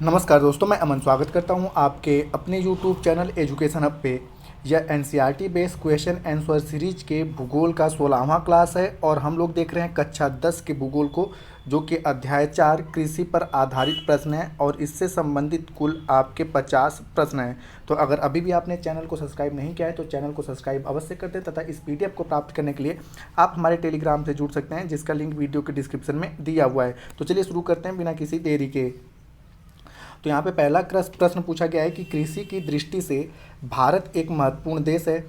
नमस्कार दोस्तों, मैं अमन स्वागत करता हूं आपके अपने YouTube चैनल एजुकेशन हब पे। यह NCERT based question answer series के भूगोल का 16वां क्लास है और हम लोग देख रहे हैं कक्षा 10 के भूगोल को, जो कि अध्याय 4 कृषि पर आधारित प्रश्न है और इससे संबंधित कुल आपके 50 प्रश्न हैं। तो अगर अभी भी आपने चैनल को सब्सक्राइब नहीं किया है तो चैनल को सब्सक्राइब अवश्य कर दें तथा इस PDF को प्राप्त करने के लिए आप हमारे टेलीग्राम से जुड़ सकते हैं, जिसका लिंक वीडियो के डिस्क्रिप्शन में दिया हुआ है। तो चलिए शुरू करते हैं बिना किसी देरी के। तो यहाँ पे पहला प्रश्न पूछा गया है कि कृषि की दृष्टि से भारत एक महत्वपूर्ण देश है।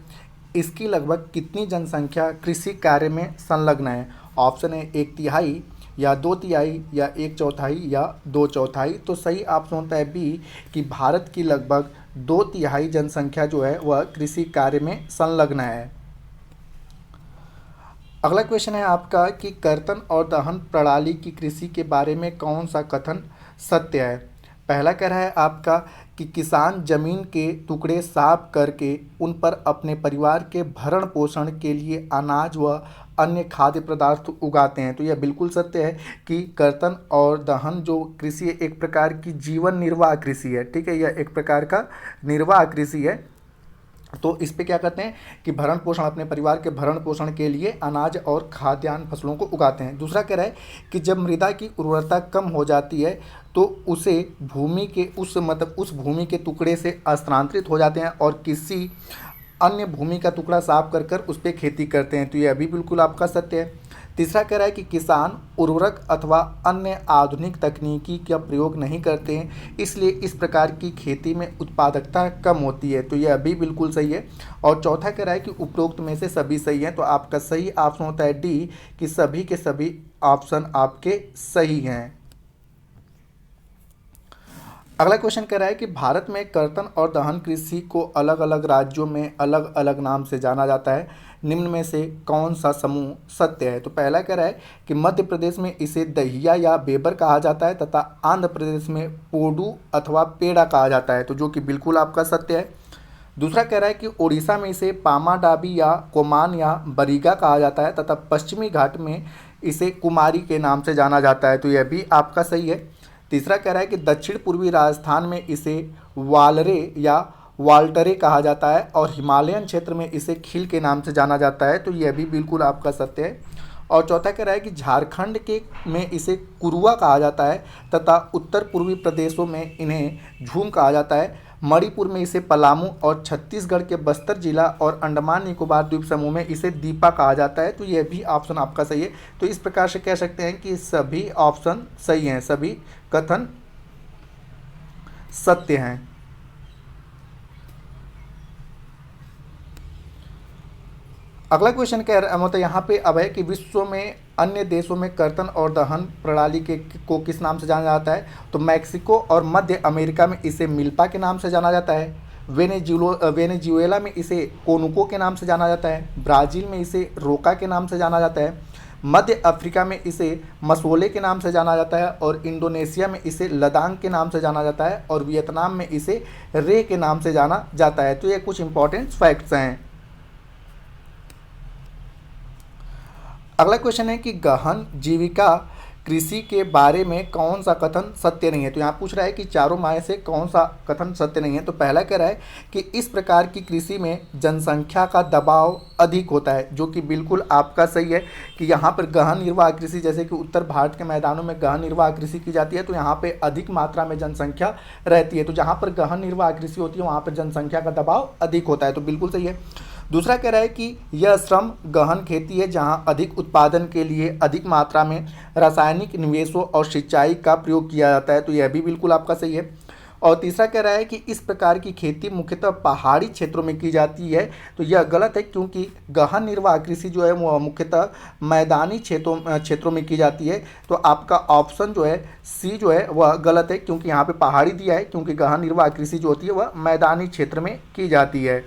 इसकी लगभग कितनी जनसंख्या कृषि कार्य में संलग्न है? ऑप्शन है 1/3 या 2/3 या 1/4 या 2/4। तो सही ऑप्शन होता है बी कि भारत की लगभग 2/3 जनसंख्या जो है वह कृषि कार्य में संलग्न है। अगला क्वेश्चन है आपका कि कर्तन और दहन प्रणाली की कृषि के बारे में कौन सा कथन सत्य है? पहला कह रहा है आपका कि किसान जमीन के टुकड़े साफ करके उन पर अपने परिवार के भरण पोषण के लिए अनाज व अन्य खाद्य पदार्थ उगाते हैं। तो यह बिल्कुल सत्य है कि कर्तन और दहन जो कृषि एक प्रकार की जीवन निर्वाह कृषि है। ठीक है, यह एक प्रकार का निर्वाह कृषि है। तो इस पे क्या करते हैं कि भरण पोषण, अपने परिवार के भरण पोषण के लिए अनाज और खाद्यान्न फसलों को उगाते हैं। दूसरा कह रहा है कि जब मृदा की उर्वरता कम हो जाती है तो उसे भूमि के उस भूमि के टुकड़े से स्थानांतरित हो जाते हैं और किसी अन्य भूमि का टुकड़ा साफ कर उस पर खेती करते हैं। तो यह भी बिल्कुल आपका सत्य है। तीसरा कह रहा है कि किसान उर्वरक अथवा अन्य आधुनिक तकनीकी का प्रयोग नहीं करते हैं, इसलिए इस प्रकार की खेती में उत्पादकता कम होती है। तो यह भी बिल्कुल सही है। और चौथा कह रहा है कि उपरोक्त में से सभी सही हैं। तो आपका सही ऑप्शन होता है डी कि सभी के सभी ऑप्शन आपके सही हैं। अगला क्वेश्चन कह रहा है कि भारत में कर्तन और दहन कृषि को अलग अलग राज्यों में अलग अलग नाम से जाना जाता है। निम्न में से कौन सा समूह सत्य है? तो पहला कह रहा है कि मध्य प्रदेश में इसे दहिया या बेबर कहा जाता है तथा आंध्र प्रदेश में पोडू अथवा पेड़ा कहा जाता है, तो जो कि बिल्कुल आपका सत्य है। दूसरा कह रहा है कि उड़ीसा में इसे पामाडाबी या कोमान या बरीगा कहा जाता है तथा पश्चिमी घाट में इसे कुमारी के नाम से जाना जाता है, तो यह भी आपका सही है। तीसरा कह रहा है कि दक्षिण पूर्वी राजस्थान में इसे वालरे या वाल्टरे कहा जाता है और हिमालयन क्षेत्र में इसे खील के नाम से जाना जाता है, तो यह भी बिल्कुल आपका सत्य है। और चौथा कह रहा है कि झारखंड के में इसे कुरुआ कहा जाता है तथा उत्तर पूर्वी प्रदेशों में इन्हें झूम कहा जाता है। मणिपुर में इसे पलामू और छत्तीसगढ़ के बस्तर जिला और अंडमान निकोबार द्वीप समूह में इसे दीपा कहा जाता है, तो यह भी ऑप्शन आपका सही है। तो इस प्रकार से कह सकते हैं कि सभी ऑप्शन सही हैं, सभी कथन सत्य हैं। अगला क्वेश्चन कह रहा मतलब यहाँ पे अब है कि विश्व में अन्य देशों में कर्तन और दहन प्रणाली को किस नाम से जाना जाता है? तो मैक्सिको और मध्य अमेरिका में इसे मिल्पा के नाम से जाना जाता है। वेनेजुएला में इसे कोनुको के नाम से जाना जाता है। ब्राज़ील में इसे रोका के नाम से जाना जाता है। मध्य अफ्रीका में इसे मसोले के नाम से जाना जाता है और इंडोनेशिया में इसे लदांग के नाम से जाना जाता है और वियतनाम में इसे रे के नाम से जाना जाता है। तो ये कुछ इंपॉर्टेंट फैक्ट्स हैं। अगला क्वेश्चन है कि गहन जीविका कृषि के बारे में कौन सा कथन सत्य नहीं है? तो यहाँ पूछ रहा है कि चारों में से कौन सा कथन सत्य नहीं है। तो पहला कह रहा है कि इस प्रकार की कृषि में जनसंख्या का दबाव अधिक होता है, जो कि बिल्कुल आपका सही है कि यहाँ पर गहन निर्वाह कृषि, जैसे कि उत्तर भारत के मैदानों में गहन निर्वाह कृषि की जाती है, तो यहाँ पर अधिक मात्रा में जनसंख्या रहती है। तो जहाँ पर गहन निर्वाह कृषि होती है वहाँ पर जनसंख्या का दबाव अधिक होता है, तो बिल्कुल सही है। दूसरा कह रहा है कि यह श्रम गहन खेती है जहां अधिक उत्पादन के लिए अधिक मात्रा में रासायनिक निवेशों और सिंचाई का प्रयोग किया जाता है, तो यह भी बिल्कुल आपका सही है। और तीसरा कह रहा है कि इस प्रकार की खेती मुख्यतः पहाड़ी क्षेत्रों में की जाती है, तो यह गलत है क्योंकि गहन निर्वाह कृषि जो है वो मुख्यतः मैदानी क्षेत्रों में की जाती है। तो आपका ऑप्शन जो है सी जो है वह गलत है, क्योंकि यहाँ पे पहाड़ी दिया है, क्योंकि गहन निर्वाह कृषि जो होती है वह मैदानी क्षेत्र में की जाती है।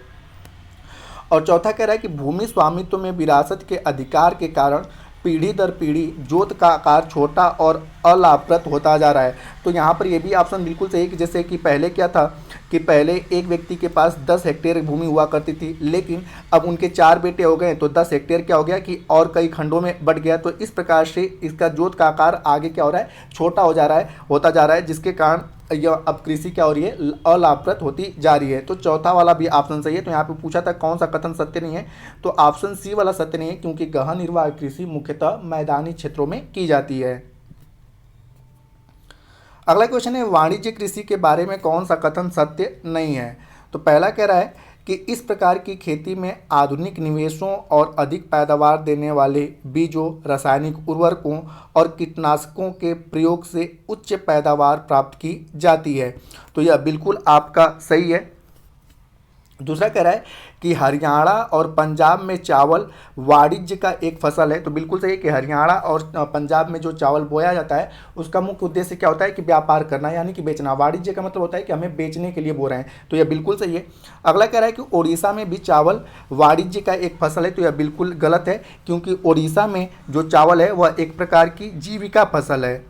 और चौथा कह रहा है कि भूमि स्वामित्व में विरासत के अधिकार के कारण पीढ़ी दर पीढ़ी जोत का आकार छोटा और अलाभप्रद होता जा रहा है। तो यहाँ पर ये भी ऑप्शन बिल्कुल सही है कि जैसे कि पहले क्या था कि पहले एक व्यक्ति के पास 10 हेक्टेयर भूमि हुआ करती थी, लेकिन अब उनके 4 बेटे हो गए तो 10 हेक्टेयर क्या हो गया कि और कई खंडों में बढ़ गया। तो इस प्रकार से इसका जोत का आकार आगे क्या हो रहा है, छोटा हो जा रहा है, होता जा रहा है, जिसके कारण यह अब कृषि क्या हो रही है, अलाभप्रद होती जा रही है। तो चौथा वाला भी ऑप्शन सही है। तो यहाँ पे पूछा था कौन सा कथन सत्य नहीं है, तो ऑप्शन सी वाला सत्य नहीं है, क्योंकि गहन निर्वाह कृषि मुख्यतः मैदानी क्षेत्रों में की जाती है। अगला क्वेश्चन है वाणिज्य कृषि के बारे में कौन सा कथन सत्य नहीं है। तो पहला कह रहा है कि इस प्रकार की खेती में आधुनिक निवेशों और अधिक पैदावार देने वाले बीजों, रासायनिक उर्वरकों और कीटनाशकों के प्रयोग से उच्च पैदावार प्राप्त की जाती है। तो यह बिल्कुल आपका सही है। दूसरा कह रहा है कि हरियाणा और पंजाब में चावल वाणिज्य का एक फसल है। तो बिल्कुल सही है कि हरियाणा और पंजाब में जो चावल बोया जाता है उसका मुख्य उद्देश्य क्या होता है कि व्यापार करना, यानी कि बेचना। वाणिज्य का मतलब होता है कि हमें बेचने के लिए बो रहे हैं, तो यह बिल्कुल सही है। अगला कह रहा है कि उड़ीसा में भी चावल वाणिज्य का एक फसल है। तो यह बिल्कुल गलत है, क्योंकि उड़ीसा में जो चावल है वह एक प्रकार की जीविका फसल है,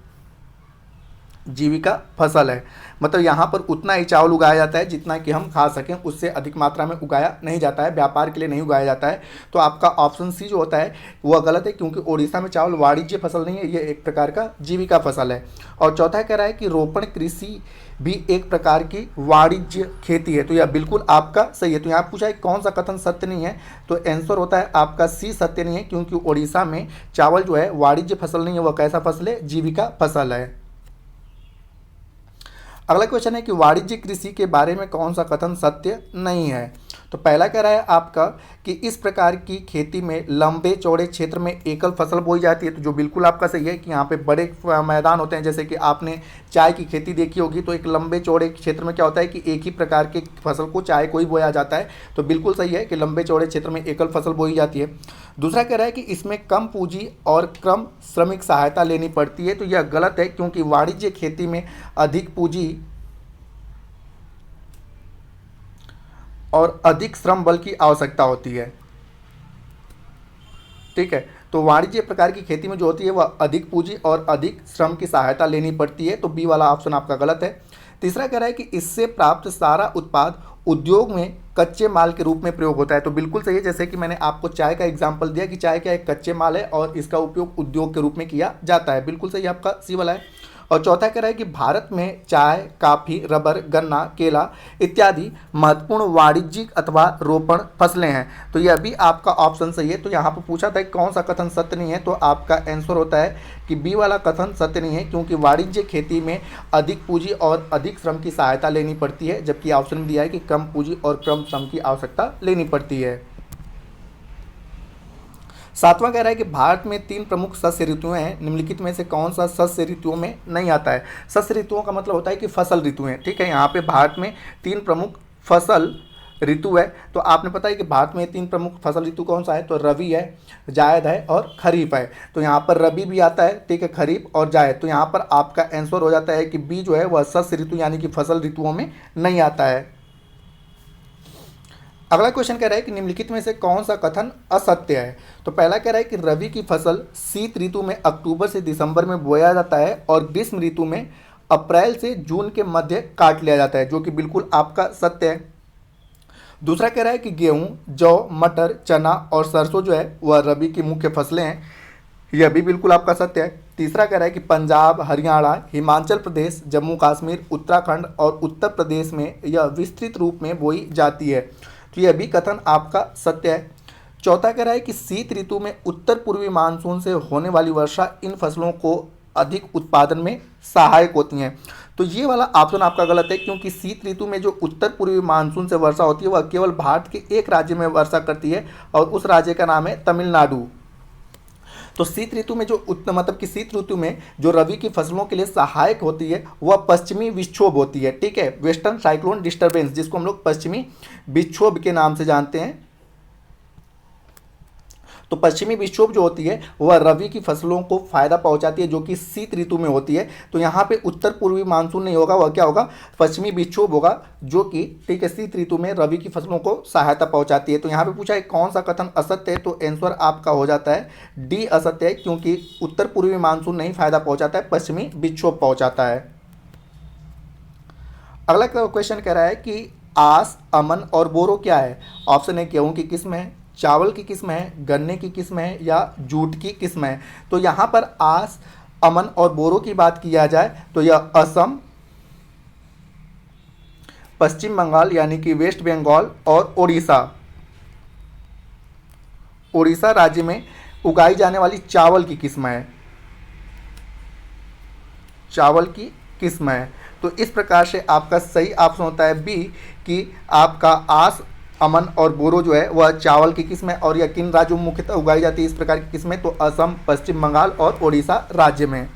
जीविका फसल है। मतलब यहाँ पर उतना ही चावल उगाया जाता है जितना कि हम खा सकें, उससे अधिक मात्रा में उगाया नहीं जाता है, व्यापार के लिए नहीं उगाया जाता है। तो आपका ऑप्शन सी जो होता है वह गलत है, क्योंकि उड़ीसा में चावल वाणिज्य फसल नहीं है, ये एक प्रकार का जीविका फसल है। और चौथा कह रहा है कि रोपण कृषि भी एक प्रकार की वाणिज्य खेती है। तो यह बिल्कुल आपका सही है। तो यहाँ पूछा है कौन सा कथन सत्य नहीं है, तो आंसर होता है आपका सी सत्य नहीं है, क्योंकि उड़ीसा में चावल जो है वाणिज्य फसल नहीं है, वह कैसा फसल है, जीविका फसल है। अगला क्वेश्चन है कि वाणिज्य कृषि के बारे में कौन सा कथन सत्य नहीं है। तो पहला कह रहा है आपका कि इस प्रकार की खेती में लंबे चौड़े क्षेत्र में एकल फसल बोई जाती है। तो जो बिल्कुल आपका सही है कि यहाँ पे बड़े मैदान होते हैं, जैसे कि आपने चाय की खेती देखी होगी, तो एक लंबे चौड़े क्षेत्र में क्या होता है कि एक ही प्रकार के फसल को चाय को ही बोया जाता है। तो बिल्कुल सही है कि लंबे चौड़े क्षेत्र में एकल फसल बोई जाती है। दूसरा कह रहा है कि इसमें कम पूंजी और कम श्रमिक सहायता लेनी पड़ती है। तो यह गलत है, क्योंकि वाणिज्य खेती में अधिक पूंजी और अधिक श्रम बल की आवश्यकता होती है। ठीक है, तो वाणिज्य प्रकार की खेती में जो होती है वह अधिक पूंजी और अधिक श्रम की सहायता लेनी पड़ती है। तो बी वाला ऑप्शन आपका गलत है। तीसरा कह रहा है कि इससे प्राप्त सारा उत्पाद उद्योग में कच्चे माल के रूप में प्रयोग होता है। तो बिल्कुल सही है, जैसे कि मैंने आपको चाय का एग्जाम्पल दिया कि चाय क्या एक कच्चे माल है और इसका उपयोग उद्योग के रूप में किया जाता है। बिल्कुल सही आपका सी वाला है। और चौथा कह रहा है कि भारत में चाय, काफ़ी, रबर, गन्ना, केला इत्यादि महत्वपूर्ण वाणिज्यिक अथवा रोपण फसलें हैं। तो यह भी आपका ऑप्शन सही है। तो यहाँ पर पूछा था कि कौन सा कथन सत्य नहीं है, तो आपका आंसर होता है कि बी वाला कथन सत्य नहीं है, क्योंकि वाणिज्य खेती में अधिक पूंजी और अधिक श्रम की सहायता लेनी पड़ती है, जबकि ऑप्शन में दिया है कि कम पूंजी और कम श्रम की आवश्यकता लेनी पड़ती है। सातवां कह रहा है कि भारत में 3 प्रमुख शस्य ऋतुएं हैं, निम्नलिखित में से कौन सा शस्य ऋतुओं में नहीं आता है। शस्य ऋतुओं का मतलब होता है कि फसल ऋतुएं। ठीक है, यहाँ पे भारत में 3 प्रमुख फसल ऋतु है। तो आपने पता है कि भारत में 3 प्रमुख फसल ऋतु कौन सा है, तो रबी है, जायद है और खरीफ है। तो यहाँ पर रबी भी आता है, ठीक है, खरीफ और जायद। तो यहाँ पर आपका आंसर हो जाता है कि बी जो है वह शस्य ऋतु यानी कि फसल ऋतुओं में नहीं आता है। अगला क्वेश्चन कह रहा है कि निम्नलिखित में से कौन सा कथन असत्य है। तो पहला कह रहा है कि रबी की फसल शीत ऋतु में अक्टूबर से दिसंबर में बोया जाता है और ग्रीष्म ऋतु में अप्रैल से जून के मध्य काट लिया जाता है, जो कि बिल्कुल आपका सत्य है। दूसरा कह रहा है कि गेहूं, जौ, मटर, चना और सरसों जो है वह रबी की मुख्य फसलें हैं, यह भी बिल्कुल आपका सत्य है। तीसरा कह रहा है कि पंजाब, हरियाणा, हिमाचल प्रदेश, जम्मू कश्मीर, उत्तराखंड और उत्तर प्रदेश में यह विस्तृत रूप में बोई जाती है। तो यह भी कथन आपका सत्य है। चौथा कह रहा है कि शीत ऋतु में उत्तर पूर्वी मानसून से होने वाली वर्षा इन फसलों को अधिक उत्पादन में सहायक होती हैं। तो ये वाला ऑप्शन आपका गलत है, क्योंकि शीत ऋतु में जो उत्तर पूर्वी मानसून से वर्षा होती है वह केवल भारत के एक राज्य में वर्षा करती है और उस राज्य का नाम है तमिलनाडु। तो शीत ऋतु में जो मतलब कि शीत ऋतु में जो रबी की फसलों के लिए सहायक होती है वह पश्चिमी विक्षोभ होती है। ठीक है, वेस्टर्न साइक्लोन डिस्टर्बेंस, जिसको हम लोग पश्चिमी विक्षोभ के नाम से जानते हैं। तो पश्चिमी विक्षोभ जो होती है वह रबी की फसलों को फायदा पहुंचाती है जो कि शीत ऋतु में होती है। तो यहाँ पे उत्तर पूर्वी मानसून नहीं होगा, वह क्या होगा, पश्चिमी विक्षोभ होगा जो कि ठीक है शीत ऋतु में रबी की फसलों को सहायता पहुंचाती है। तो यहाँ पे पूछा है कौन सा कथन असत्य है, तो आंसर आपका हो जाता है डी असत्य है, क्योंकि उत्तर पूर्वी मानसून नहीं फायदा पहुंचाता है, पश्चिमी विक्षोभ पहुंचाता है। अगला क्वेश्चन कह रहा है कि आस, अमन और बोरो क्या है। ऑप्शन है गेहूं की किस्म है, चावल की किस्म है, गन्ने की किस्म है या जूट की किस्म है। तो यहाँ पर आस, अमन और बोरो की बात किया जाए तो यह असम, पश्चिम बंगाल यानी कि वेस्ट बंगाल और उड़ीसा राज्य में उगाई जाने वाली चावल की किस्म है, चावल की किस्म है। तो इस प्रकार से आपका सही ऑप्शन होता है बी कि आपका आस, अमन और बोरो जो है वह चावल की किस्म है। और यह किन राज्यों में मुख्यतः उगाई जाती है इस प्रकार की किस्में, तो असम, पश्चिम बंगाल और उड़ीसा राज्य में।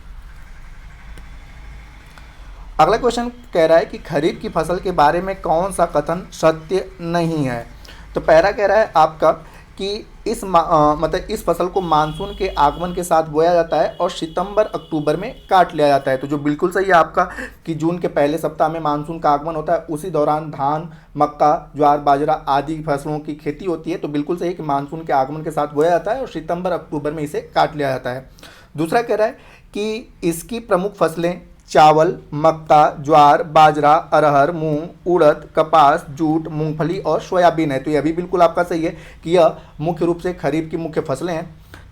अगला क्वेश्चन कह रहा है कि खरीफ की फसल के बारे में कौन सा कथन सत्य नहीं है। तो पहला कह रहा है आपका कि मतलब इस फसल को मानसून के आगमन के साथ बोया जाता है और सितंबर अक्टूबर में काट लिया जाता है। तो जो बिल्कुल सही है आपका कि जून के पहले सप्ताह में मानसून का आगमन होता है, उसी दौरान धान, मक्का, ज्वार, बाजरा आदि फसलों की खेती होती है। तो बिल्कुल सही है कि मानसून के आगमन के साथ बोया जाता है और सितंबर अक्टूबर में इसे काट लिया जाता है। दूसरा कह रहा है कि इसकी प्रमुख फसलें चावल, मक्का, ज्वार, बाजरा, अरहर, मूंग, उड़द, कपास, जूट, मूंगफली और सोयाबीन है। तो यह भी बिल्कुल आपका सही है कि यह मुख्य रूप से खरीफ की मुख्य फसलें हैं।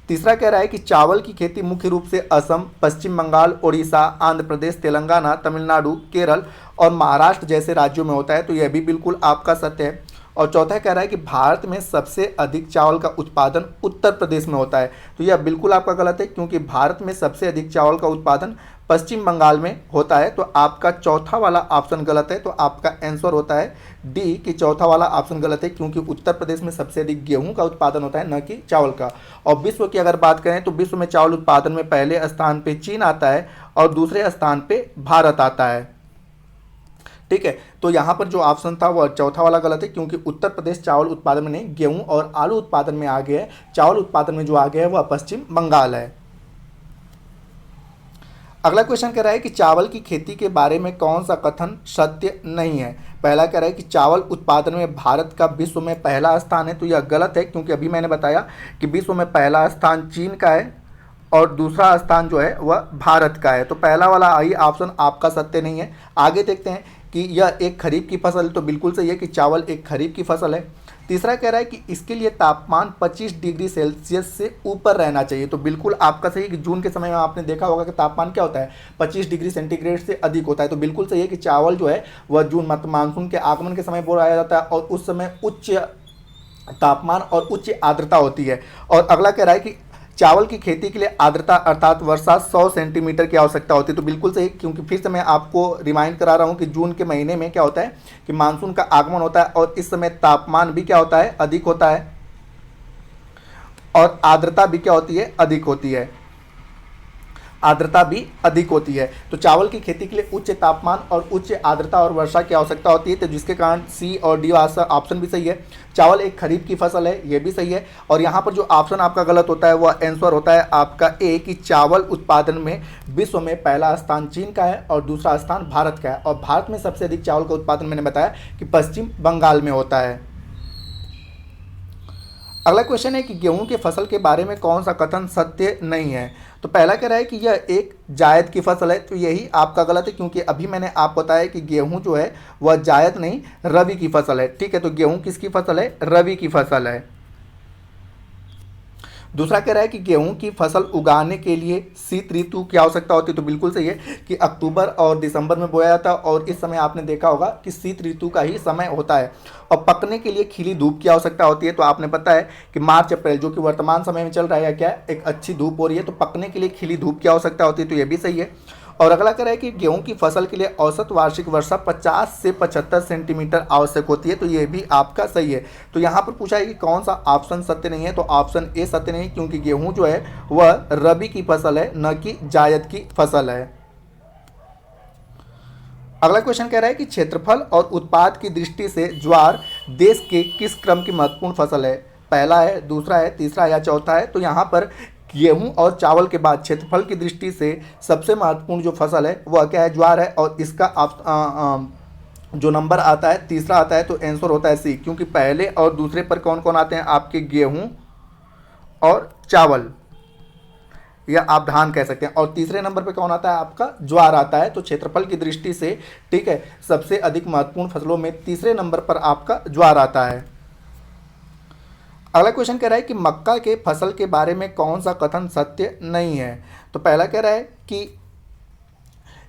तीसरा कह रहा है कि चावल की खेती मुख्य रूप से असम, पश्चिम बंगाल, उड़ीसा, आंध्र प्रदेश, तेलंगाना, तमिलनाडु, केरल और महाराष्ट्र जैसे राज्यों में होता है। तो यह भी बिल्कुल आपका सत्य है। और चौथा कह रहा है कि भारत में सबसे अधिक चावल का उत्पादन उत्तर प्रदेश में होता है। तो यह बिल्कुल आपका गलत है, क्योंकि भारत में सबसे अधिक चावल का उत्पादन पश्चिम बंगाल में होता है। तो आपका चौथा वाला ऑप्शन गलत है। तो आपका आंसर होता है डी कि चौथा वाला ऑप्शन गलत है, क्योंकि उत्तर प्रदेश में सबसे अधिक गेहूं का उत्पादन होता है, न कि चावल का। और विश्व की अगर बात करें तो विश्व में चावल उत्पादन में पहले स्थान पे चीन आता है और दूसरे स्थान पे भारत आता है। ठीक है, तो यहाँ पर जो ऑप्शन था वह चौथा वाला गलत है, क्योंकि उत्तर प्रदेश चावल उत्पादन में नहीं, गेहूं और आलू उत्पादन में आगे है। चावल उत्पादन में जो आगे है वह पश्चिम बंगाल है। अगला क्वेश्चन कह रहा है कि चावल की खेती के बारे में कौन सा कथन सत्य नहीं है। पहला कह रहा है कि चावल उत्पादन में भारत का विश्व में पहला स्थान है। तो यह गलत है, क्योंकि अभी मैंने बताया कि विश्व में पहला स्थान चीन का है और दूसरा स्थान जो है वह भारत का है। तो पहला वाला आई ऑप्शन आपका सत्य नहीं है। आगे देखते हैं कि यह एक खरीफ की फसल है। तो बिल्कुल सही है कि चावल एक खरीफ की फसल है। तीसरा कह रहा है कि इसके लिए तापमान 25 डिग्री सेल्सियस से ऊपर रहना चाहिए। तो बिल्कुल आपका सही है कि जून के समय में आपने देखा होगा कि तापमान क्या होता है, 25 डिग्री सेंटीग्रेड से अधिक होता है। तो बिल्कुल सही है कि चावल जो है वह जून मतलब मानसून के आगमन के समय बोया जाता है और उस समय उच्च तापमान और उच्च आर्द्रता होती है। और अगला कह रहा है कि चावल की खेती के लिए आर्द्रता अर्थात वर्षा 100 सेंटीमीटर की आवश्यकता होती है। तो बिल्कुल सही, क्योंकि फिर से मैं आपको रिमाइंड करा रहा हूँ कि जून के महीने में क्या होता है कि मानसून का आगमन होता है और इस समय तापमान भी क्या होता है, अधिक होता है और आर्द्रता भी क्या होती है, अधिक होती है। आर्द्रता भी अधिक होती है। तो चावल की खेती के लिए उच्च तापमान और उच्च आर्द्रता और वर्षा की आवश्यकता होती है। तो जिसके कारण सी और डी ऑप्शन भी सही है। चावल एक खरीफ की फसल है, ये भी सही है। और यहाँ पर जो ऑप्शन आपका गलत होता है वह आंसर होता है आपका ए कि चावल उत्पादन में विश्व में पहला स्थान चीन का है और दूसरा स्थान भारत का है। और भारत में सबसे अधिक चावल का उत्पादन मैंने बताया कि पश्चिम बंगाल में होता है। अगला क्वेश्चन है कि गेहूं के फसल के बारे में कौन सा कथन सत्य नहीं है। तो पहला कह रहा है कि यह एक जायद की फसल है। तो यही आपका गलत है, क्योंकि अभी मैंने आपको बताया कि गेहूं जो है वह जायद नहीं रबी की फसल है। ठीक है, तो गेहूं किसकी फसल है, रबी की फसल है। दूसरा कह रहा है कि गेहूं की फसल उगाने के लिए शीत ऋतु की आवश्यकता होती है। तो बिल्कुल सही है कि अक्टूबर और दिसंबर में बोया जाता है और इस समय आपने देखा होगा कि शीत ऋतु का ही समय होता है। और पकने के लिए खिली धूप की आवश्यकता होती है। तो आपने पता है कि मार्च अप्रैल जो कि वर्तमान समय में चल रहा है क्या एक अच्छी धूप हो रही है, तो पकने के लिए खिली धूप की आवश्यकता होती है। तो यह भी सही है। और अगला कह रहा है कि गेहूं की फसल के लिए औसत वार्षिक वर्षा 50 से 75 सेंटीमीटर आवश्यक होती है। तो ये भी आपका सही है। तो यहाँ पर पूछा है कि कौन सा ऑप्शन सत्य नहीं है। तो ऑप्शन ए सत्य नहीं, क्योंकि गेहूं जो है वह रबी की फसल है, न कि जायद की फसल है। अगला क्वेश्चन कह रहा है कि क्षेत्रफल और उत्पाद की दृष्टि से ज्वार देश के किस क्रम की महत्वपूर्ण फसल है। पहला है, दूसरा है, तीसरा या चौथा है। तो यहाँ पर गेहूं और चावल के बाद क्षेत्रफल की दृष्टि से सबसे महत्वपूर्ण जो फसल है वह क्या है, ज्वार है। और इसका जो नंबर आता है तीसरा आता है, तो आंसर होता है सी, क्योंकि पहले और दूसरे पर कौन कौन आते हैं आपके, गेहूं और चावल, या आप धान कह सकते हैं। और तीसरे नंबर पे कौन आता है आपका, ज्वार आता है। तो क्षेत्रफल की दृष्टि से ठीक है सबसे अधिक महत्वपूर्ण फसलों में तीसरे नंबर पर आपका ज्वार आता है। अगला क्वेश्चन कह रहा है कि मक्का के फसल के बारे में कौन सा कथन सत्य नहीं है। तो पहला कह रहा है कि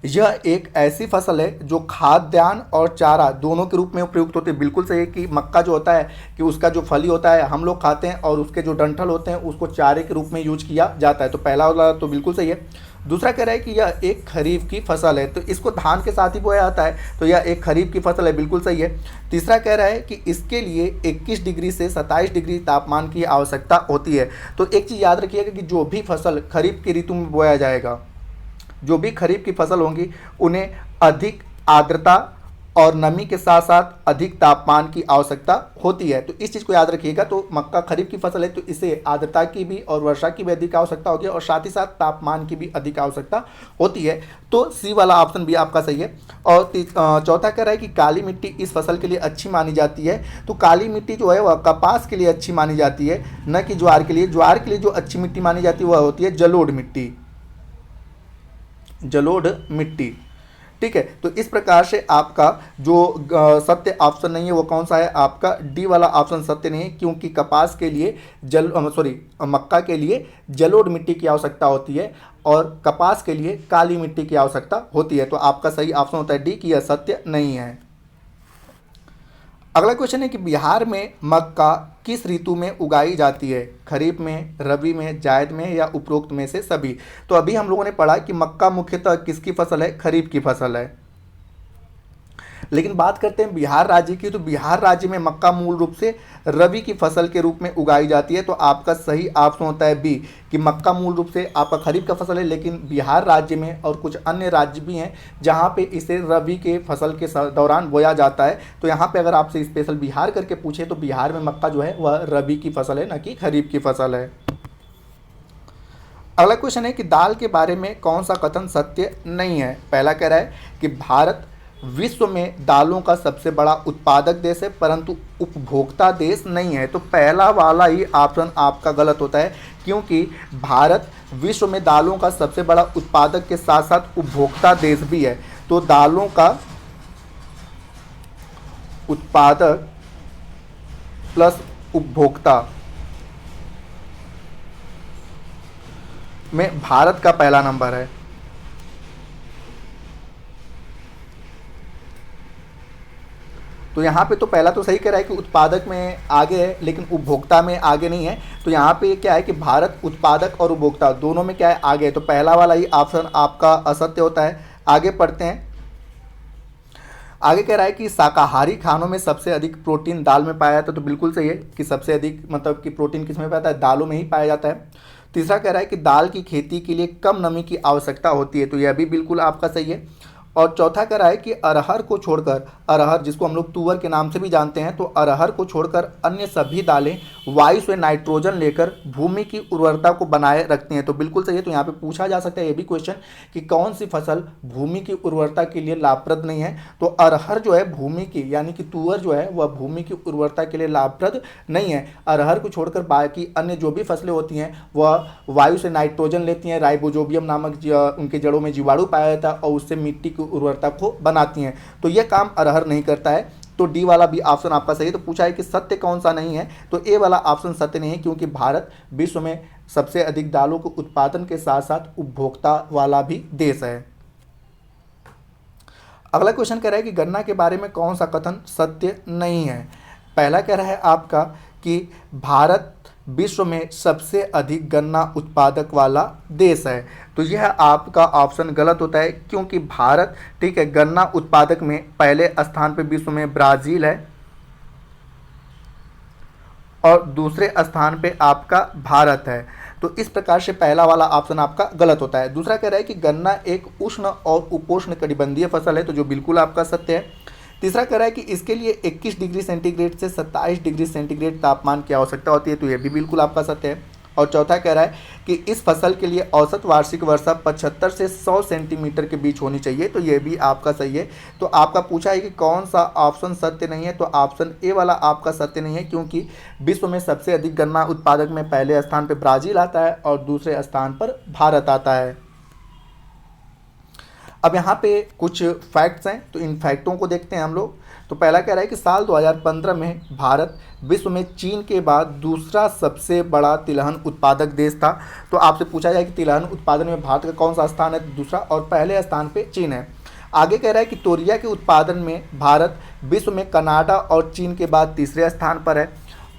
यह एक ऐसी फसल है जो खाद्यान्न और चारा दोनों के रूप में प्रयुक्त होती है। बिल्कुल सही है कि मक्का जो होता है कि उसका जो फली होता है हम लोग खाते हैं, और उसके जो डंठल होते हैं उसको चारे के रूप में यूज किया जाता है। तो पहला वाला तो बिल्कुल सही है। दूसरा कह रहा है कि यह एक खरीफ की फसल है, तो इसको धान के साथ ही बोया जाता है, तो यह एक खरीफ की फसल है, बिल्कुल सही है। तीसरा कह रहा है कि इसके लिए 21 डिग्री से 27 डिग्री तापमान की आवश्यकता होती है। तो एक चीज़ याद रखिएगा कि जो भी फसल खरीफ की ऋतु में बोया जाएगा, जो भी खरीफ की फसल होंगी उन्हें अधिक आर्द्रता और नमी के साथ साथ अधिक तापमान की आवश्यकता होती है। तो इस चीज़ को याद रखिएगा। तो मक्का खरीफ की फसल है, तो इसे आर्द्रता की भी और वर्षा की भी अधिक आवश्यकता होती है, और साथ ही साथ तापमान की भी अधिक आवश्यकता होती है। तो सी वाला ऑप्शन भी आपका सही है। और चौथा कह रहा है कि काली मिट्टी इस फसल के लिए अच्छी मानी जाती है। तो काली मिट्टी जो है वह कपास के लिए अच्छी मानी जाती है, न कि ज्वार के लिए। ज्वार के लिए जो अच्छी मिट्टी मानी जाती है वह होती है जलोढ़ मिट्टी, जलोढ़ मिट्टी। ठीक है, तो इस प्रकार से आपका जो सत्य ऑप्शन नहीं है वो कौन सा है आपका, डी वाला ऑप्शन सत्य नहीं है, क्योंकि कपास के लिए मक्का के लिए जलोढ़ मिट्टी की आवश्यकता होती है और कपास के लिए काली मिट्टी की आवश्यकता होती है। तो आपका सही ऑप्शन होता है डी कि यह सत्य नहीं है। अगला क्वेश्चन है कि बिहार में मक्का किस ऋतु में उगाई जाती है, खरीफ में, रबी में, जायद में, या उपरोक्त में से सभी। तो अभी हम लोगों ने पढ़ा कि मक्का मुख्यतः किसकी फसल है, खरीफ की फसल है। लेकिन बात करते हैं बिहार राज्य की, तो बिहार राज्य में मक्का मूल रूप से रबी की फसल के रूप में उगाई जाती है। तो आपका सही ऑप्शन होता है बी कि मक्का मूल रूप से आपका खरीफ का फसल है, लेकिन बिहार राज्य में और कुछ अन्य राज्य भी हैं जहां पे इसे रबी के फसल के दौरान बोया जाता है। तो यहाँ पे अगर आपसे स्पेशल बिहार करके पूछे तो बिहार में मक्का जो है वह रबी की फसल है, न कि खरीफ की फसल है। अगला क्वेश्चन है कि दाल के बारे में कौन सा कथन सत्य नहीं है। पहला कह रहा है कि भारत विश्व में दालों का सबसे बड़ा उत्पादक देश है, परंतु उपभोक्ता देश नहीं है। तो पहला वाला ही ऑप्शन आपका गलत होता है, क्योंकि भारत विश्व में दालों का सबसे बड़ा उत्पादक के साथ साथ उपभोक्ता देश भी है। तो दालों का उत्पादक प्लस उपभोक्ता में भारत का पहला नंबर है। तो यहाँ पे तो पहला तो सही कह रहा है कि उत्पादक में आगे है, लेकिन उपभोक्ता में आगे नहीं है। तो यहाँ पे क्या है कि भारत उत्पादक और उपभोक्ता दोनों में क्या है, आगे है। तो पहला वाला ही ऑप्शन आपका असत्य होता है। आगे पढ़ते हैं। आगे कह रहा है कि शाकाहारी खानों में सबसे अधिक प्रोटीन दाल में पाया जाता है। तो बिल्कुल सही है कि सबसे अधिक मतलब कि प्रोटीन किस में पाया जाता है, दालों में ही पाया जाता है। तीसरा कह रहा है कि दाल की खेती के लिए कम नमी की आवश्यकता होती है। तो यह भी बिल्कुल आपका सही है। और चौथा कह रहा है कि अरहर को छोड़कर, अरहर जिसको हम लोग तुअर के नाम से भी जानते हैं, तो अरहर को छोड़कर अन्य सभी दालें वायु से नाइट्रोजन लेकर भूमि की उर्वरता को बनाए रखती हैं। तो बिल्कुल सही है। तो यहाँ पे पूछा जा सकता है ये भी क्वेश्चन कि कौन सी फसल भूमि की उर्वरता के लिए लाभप्रद नहीं है। तो अरहर जो है भूमि की यानी कि तुअर जो है वह भूमि की उर्वरता के लिए लाभप्रद नहीं है। अरहर को छोड़कर बाकी अन्य जो भी फसलें होती हैं वह वायु से नाइट्रोजन लेती हैं, राइबोजोबियम नामक उनके जड़ों में जीवाणु पाया जाता है और उससे मिट्टी की उर्वरता को बनाती हैं। तो यह काम अरहर नहीं करता है। तो डी वाला भी ऑप्शन आपका सही है। तो पूछा है कि सत्य कौन सा नहीं है, तो ए वाला ऑप्शन सत्य नहीं है, क्योंकि भारत विश्व में सबसे अधिक दालों के उत्पादन के साथ साथ उपभोक्ता वाला भी देश है। अगला क्वेश्चन कह रहा है कि गन्ना के बारे में कौन सा कथन सत्य नहीं है। पहला कह रहा है आपका कि भारत विश्व में सबसे अधिक गन्ना उत्पादक वाला देश है। तो यह आपका ऑप्शन गलत होता है, क्योंकि भारत ठीक है गन्ना उत्पादक में पहले स्थान पे विश्व में ब्राज़ील है और दूसरे स्थान पे आपका भारत है। तो इस प्रकार से पहला वाला ऑप्शन आपका गलत होता है। दूसरा कह रहा है कि गन्ना एक उष्ण और उपोष्ण कटिबंधीय फसल है। तो जो बिल्कुल आपका सत्य है, तीसरा कह रहा है कि इसके लिए 21 डिग्री सेंटीग्रेड से 27 डिग्री सेंटीग्रेड तापमान की आवश्यकता होती है, तो यह भी बिल्कुल आपका सत्य है। और चौथा कह रहा है कि इस फसल के लिए औसत वार्षिक वर्षा 75 से 100 सेंटीमीटर के बीच होनी चाहिए, तो यह भी आपका सही है। तो आपका पूछा है कि कौन सा ऑप्शन सत्य नहीं है, तो ऑप्शन ए वाला आपका सत्य नहीं है, क्योंकि विश्व में सबसे अधिक गन्ना उत्पादक में पहले स्थान पर ब्राज़ील आता है और दूसरे स्थान पर भारत आता है। अब यहाँ पे कुछ फैक्ट्स हैं, तो इन फैक्टों को देखते हैं हम लोग। तो पहला कह रहा है कि साल 2015 में भारत विश्व में चीन के बाद दूसरा सबसे बड़ा तिलहन उत्पादक देश था। तो आपसे पूछा जाए कि तिलहन उत्पादन में भारत का कौन सा स्थान है, तो दूसरा, और पहले स्थान पे चीन है। आगे कह रहा है कि तोरिया के उत्पादन में भारत विश्व में कनाडा और चीन के बाद तीसरे स्थान पर है।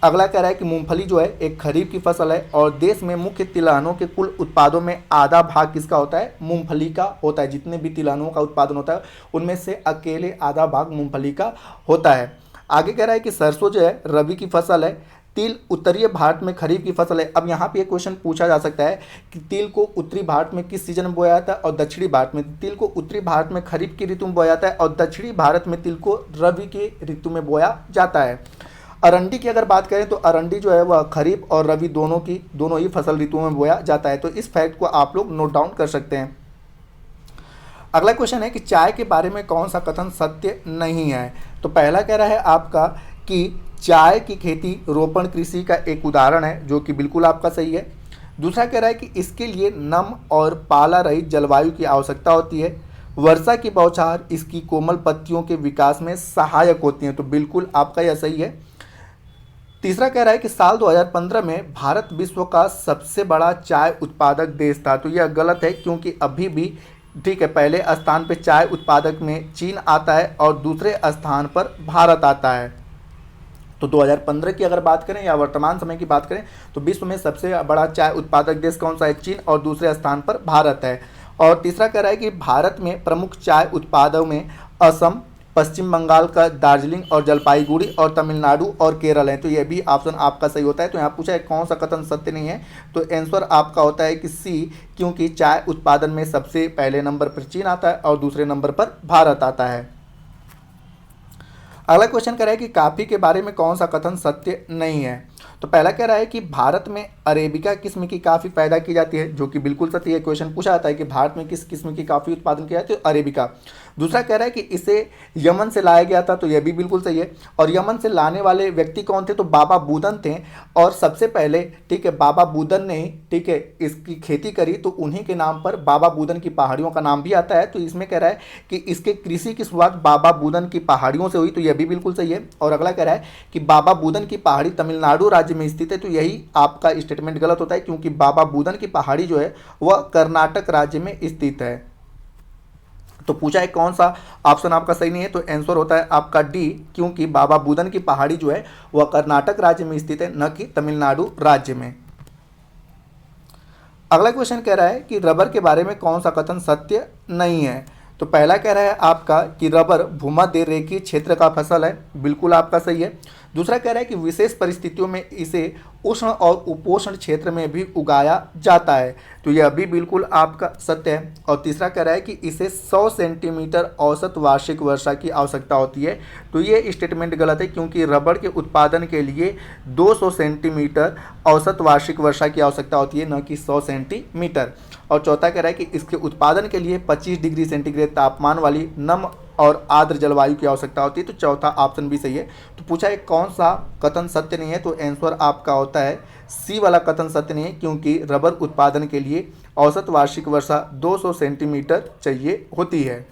अगला कह रहा है कि मूंगफली जो है एक खरीफ की फसल है और देश में मुख्य तिलहनों के कुल उत्पादों में आधा भाग किसका होता है, मूंगफली का होता है। जितने भी तिलहनों का उत्पादन होता है उनमें से अकेले आधा भाग मूंगफली का होता है। आगे कह रहा है कि सरसों जो है रबी की फसल है, तिल उत्तरीय भारत में खरीफ की फसल है। अब यहाँ पे एक क्वेश्चन पूछा जा सकता है कि तिल को उत्तरी भारत में किस सीजन में बोया जाता है और दक्षिणी भारत में। तिल को उत्तरी भारत में खरीफ की ऋतु में बोया जाता है और दक्षिणी भारत में तिल को रबी की ऋतु में बोया जाता है। अरंडी की अगर बात करें तो अरंडी जो है वह खरीफ और रबी दोनों ही फसल ऋतुओं में बोया जाता है। तो इस फैक्ट को आप लोग नोट डाउन कर सकते हैं। अगला क्वेश्चन है कि चाय के बारे में कौन सा कथन सत्य नहीं है। तो पहला कह रहा है आपका कि चाय की खेती रोपण कृषि का एक उदाहरण है, जो कि बिल्कुल आपका सही है। दूसरा कह रहा है कि इसके लिए नम और पाला रहित जलवायु की आवश्यकता होती है। वर्षा की बौछार इसकी कोमल पत्तियों के विकास में सहायक होती हैं, तो बिल्कुल आपका यह सही है। तीसरा कह रहा है कि साल 2015 में भारत विश्व का सबसे बड़ा चाय उत्पादक देश था, तो यह गलत है, क्योंकि अभी भी ठीक है पहले स्थान पर चाय उत्पादक में चीन आता है और दूसरे स्थान पर भारत आता है। तो 2015 की अगर बात करें या वर्तमान समय की बात करें तो विश्व में सबसे बड़ा चाय उत्पादक देश कौन सा है, चीन, और दूसरे स्थान पर भारत है। और तीसरा कह रहा है कि भारत में प्रमुख चाय उत्पादकों में असम, पश्चिम बंगाल का दार्जिलिंग और जलपाईगुड़ी और तमिलनाडु और केरल है, तो यह भी ऑप्शन आपका सही होता है। तो यहाँ पूछा है कौन सा कथन सत्य नहीं है, तो आंसर आपका होता है कि सी, क्योंकि चाय उत्पादन में सबसे पहले नंबर पर चीन आता है और दूसरे नंबर पर भारत आता है। अगला क्वेश्चन कह रहा है कि कॉफ़ी के बारे में कौन सा कथन सत्य नहीं है। तो पहला कह रहा है कि भारत में अरेबिका किस्म की कॉफ़ी पैदा की जाती है, जो कि बिल्कुल सत्य है। क्वेश्चन पूछा जाता है कि भारत में किस किस्म की कॉफ़ी उत्पादन किया जाती है, तो अरेबिका। दूसरा कह रहा है कि इसे यमन से लाया गया था, तो यह भी बिल्कुल सही है। और यमन से लाने वाले व्यक्ति कौन थे, तो बाबा बूदन थे। और सबसे पहले ठीक है बाबा बूदन ने ठीक है इसकी खेती करी, तो उन्हीं के नाम पर बाबा बूदन की पहाड़ियों का नाम भी आता है। तो इसमें कह रहा है कि इसके कृषि की शुरुआत बाबा बूदन की पहाड़ियों से हुई, तो यह भी बिल्कुल सही है। और अगला कह रहा है कि बाबा बूदन की पहाड़ी तमिलनाडु राज्य में स्थित है, तो यही आपका स्टेटमेंट गलत होता है, क्योंकि बाबा बूदन की पहाड़ी जो है वह कर्नाटक राज्य में स्थित है। तो पूछा है कौन सा ऑप्शन आपका सही नहीं है, तो आंसर होता है आपका डी, क्योंकि बाबा बूदन की पहाड़ी जो है वह कर्नाटक राज्य में स्थित है, न कि तमिलनाडु राज्य में। अगला क्वेश्चन कह रहा है कि रबर के बारे में कौन सा कथन सत्य नहीं है। तो पहला कह रहा है आपका कि रबर भूमध्य रेखीय क्षेत्र का फसल है, बिल्कुल आपका सही है। दूसरा कह रहा है कि विशेष परिस्थितियों में इसे उष्ण और उपोष्ण क्षेत्र में भी उगाया जाता है, तो यह भी बिल्कुल आपका सत्य है। और तीसरा कह रहा है कि इसे 100 सेंटीमीटर औसत वार्षिक वर्षा की आवश्यकता होती है, तो ये स्टेटमेंट गलत है, क्योंकि रबर के उत्पादन के लिए 200 सेंटीमीटर औसत वार्षिक वर्षा की आवश्यकता होती है, न कि 100 सेंटीमीटर। और चौथा कह रहा है कि इसके उत्पादन के लिए 25 डिग्री सेंटीग्रेड तापमान वाली नम और आर्द्र जलवायु की आवश्यकता होती है, तो चौथा ऑप्शन भी सही है। तो पूछा है कौन सा कथन सत्य नहीं है, तो आंसर आपका होता है सी वाला कथन सत्य नहीं है, क्योंकि रबर उत्पादन के लिए औसत वार्षिक वर्षा 200 सेंटीमीटर चाहिए होती है।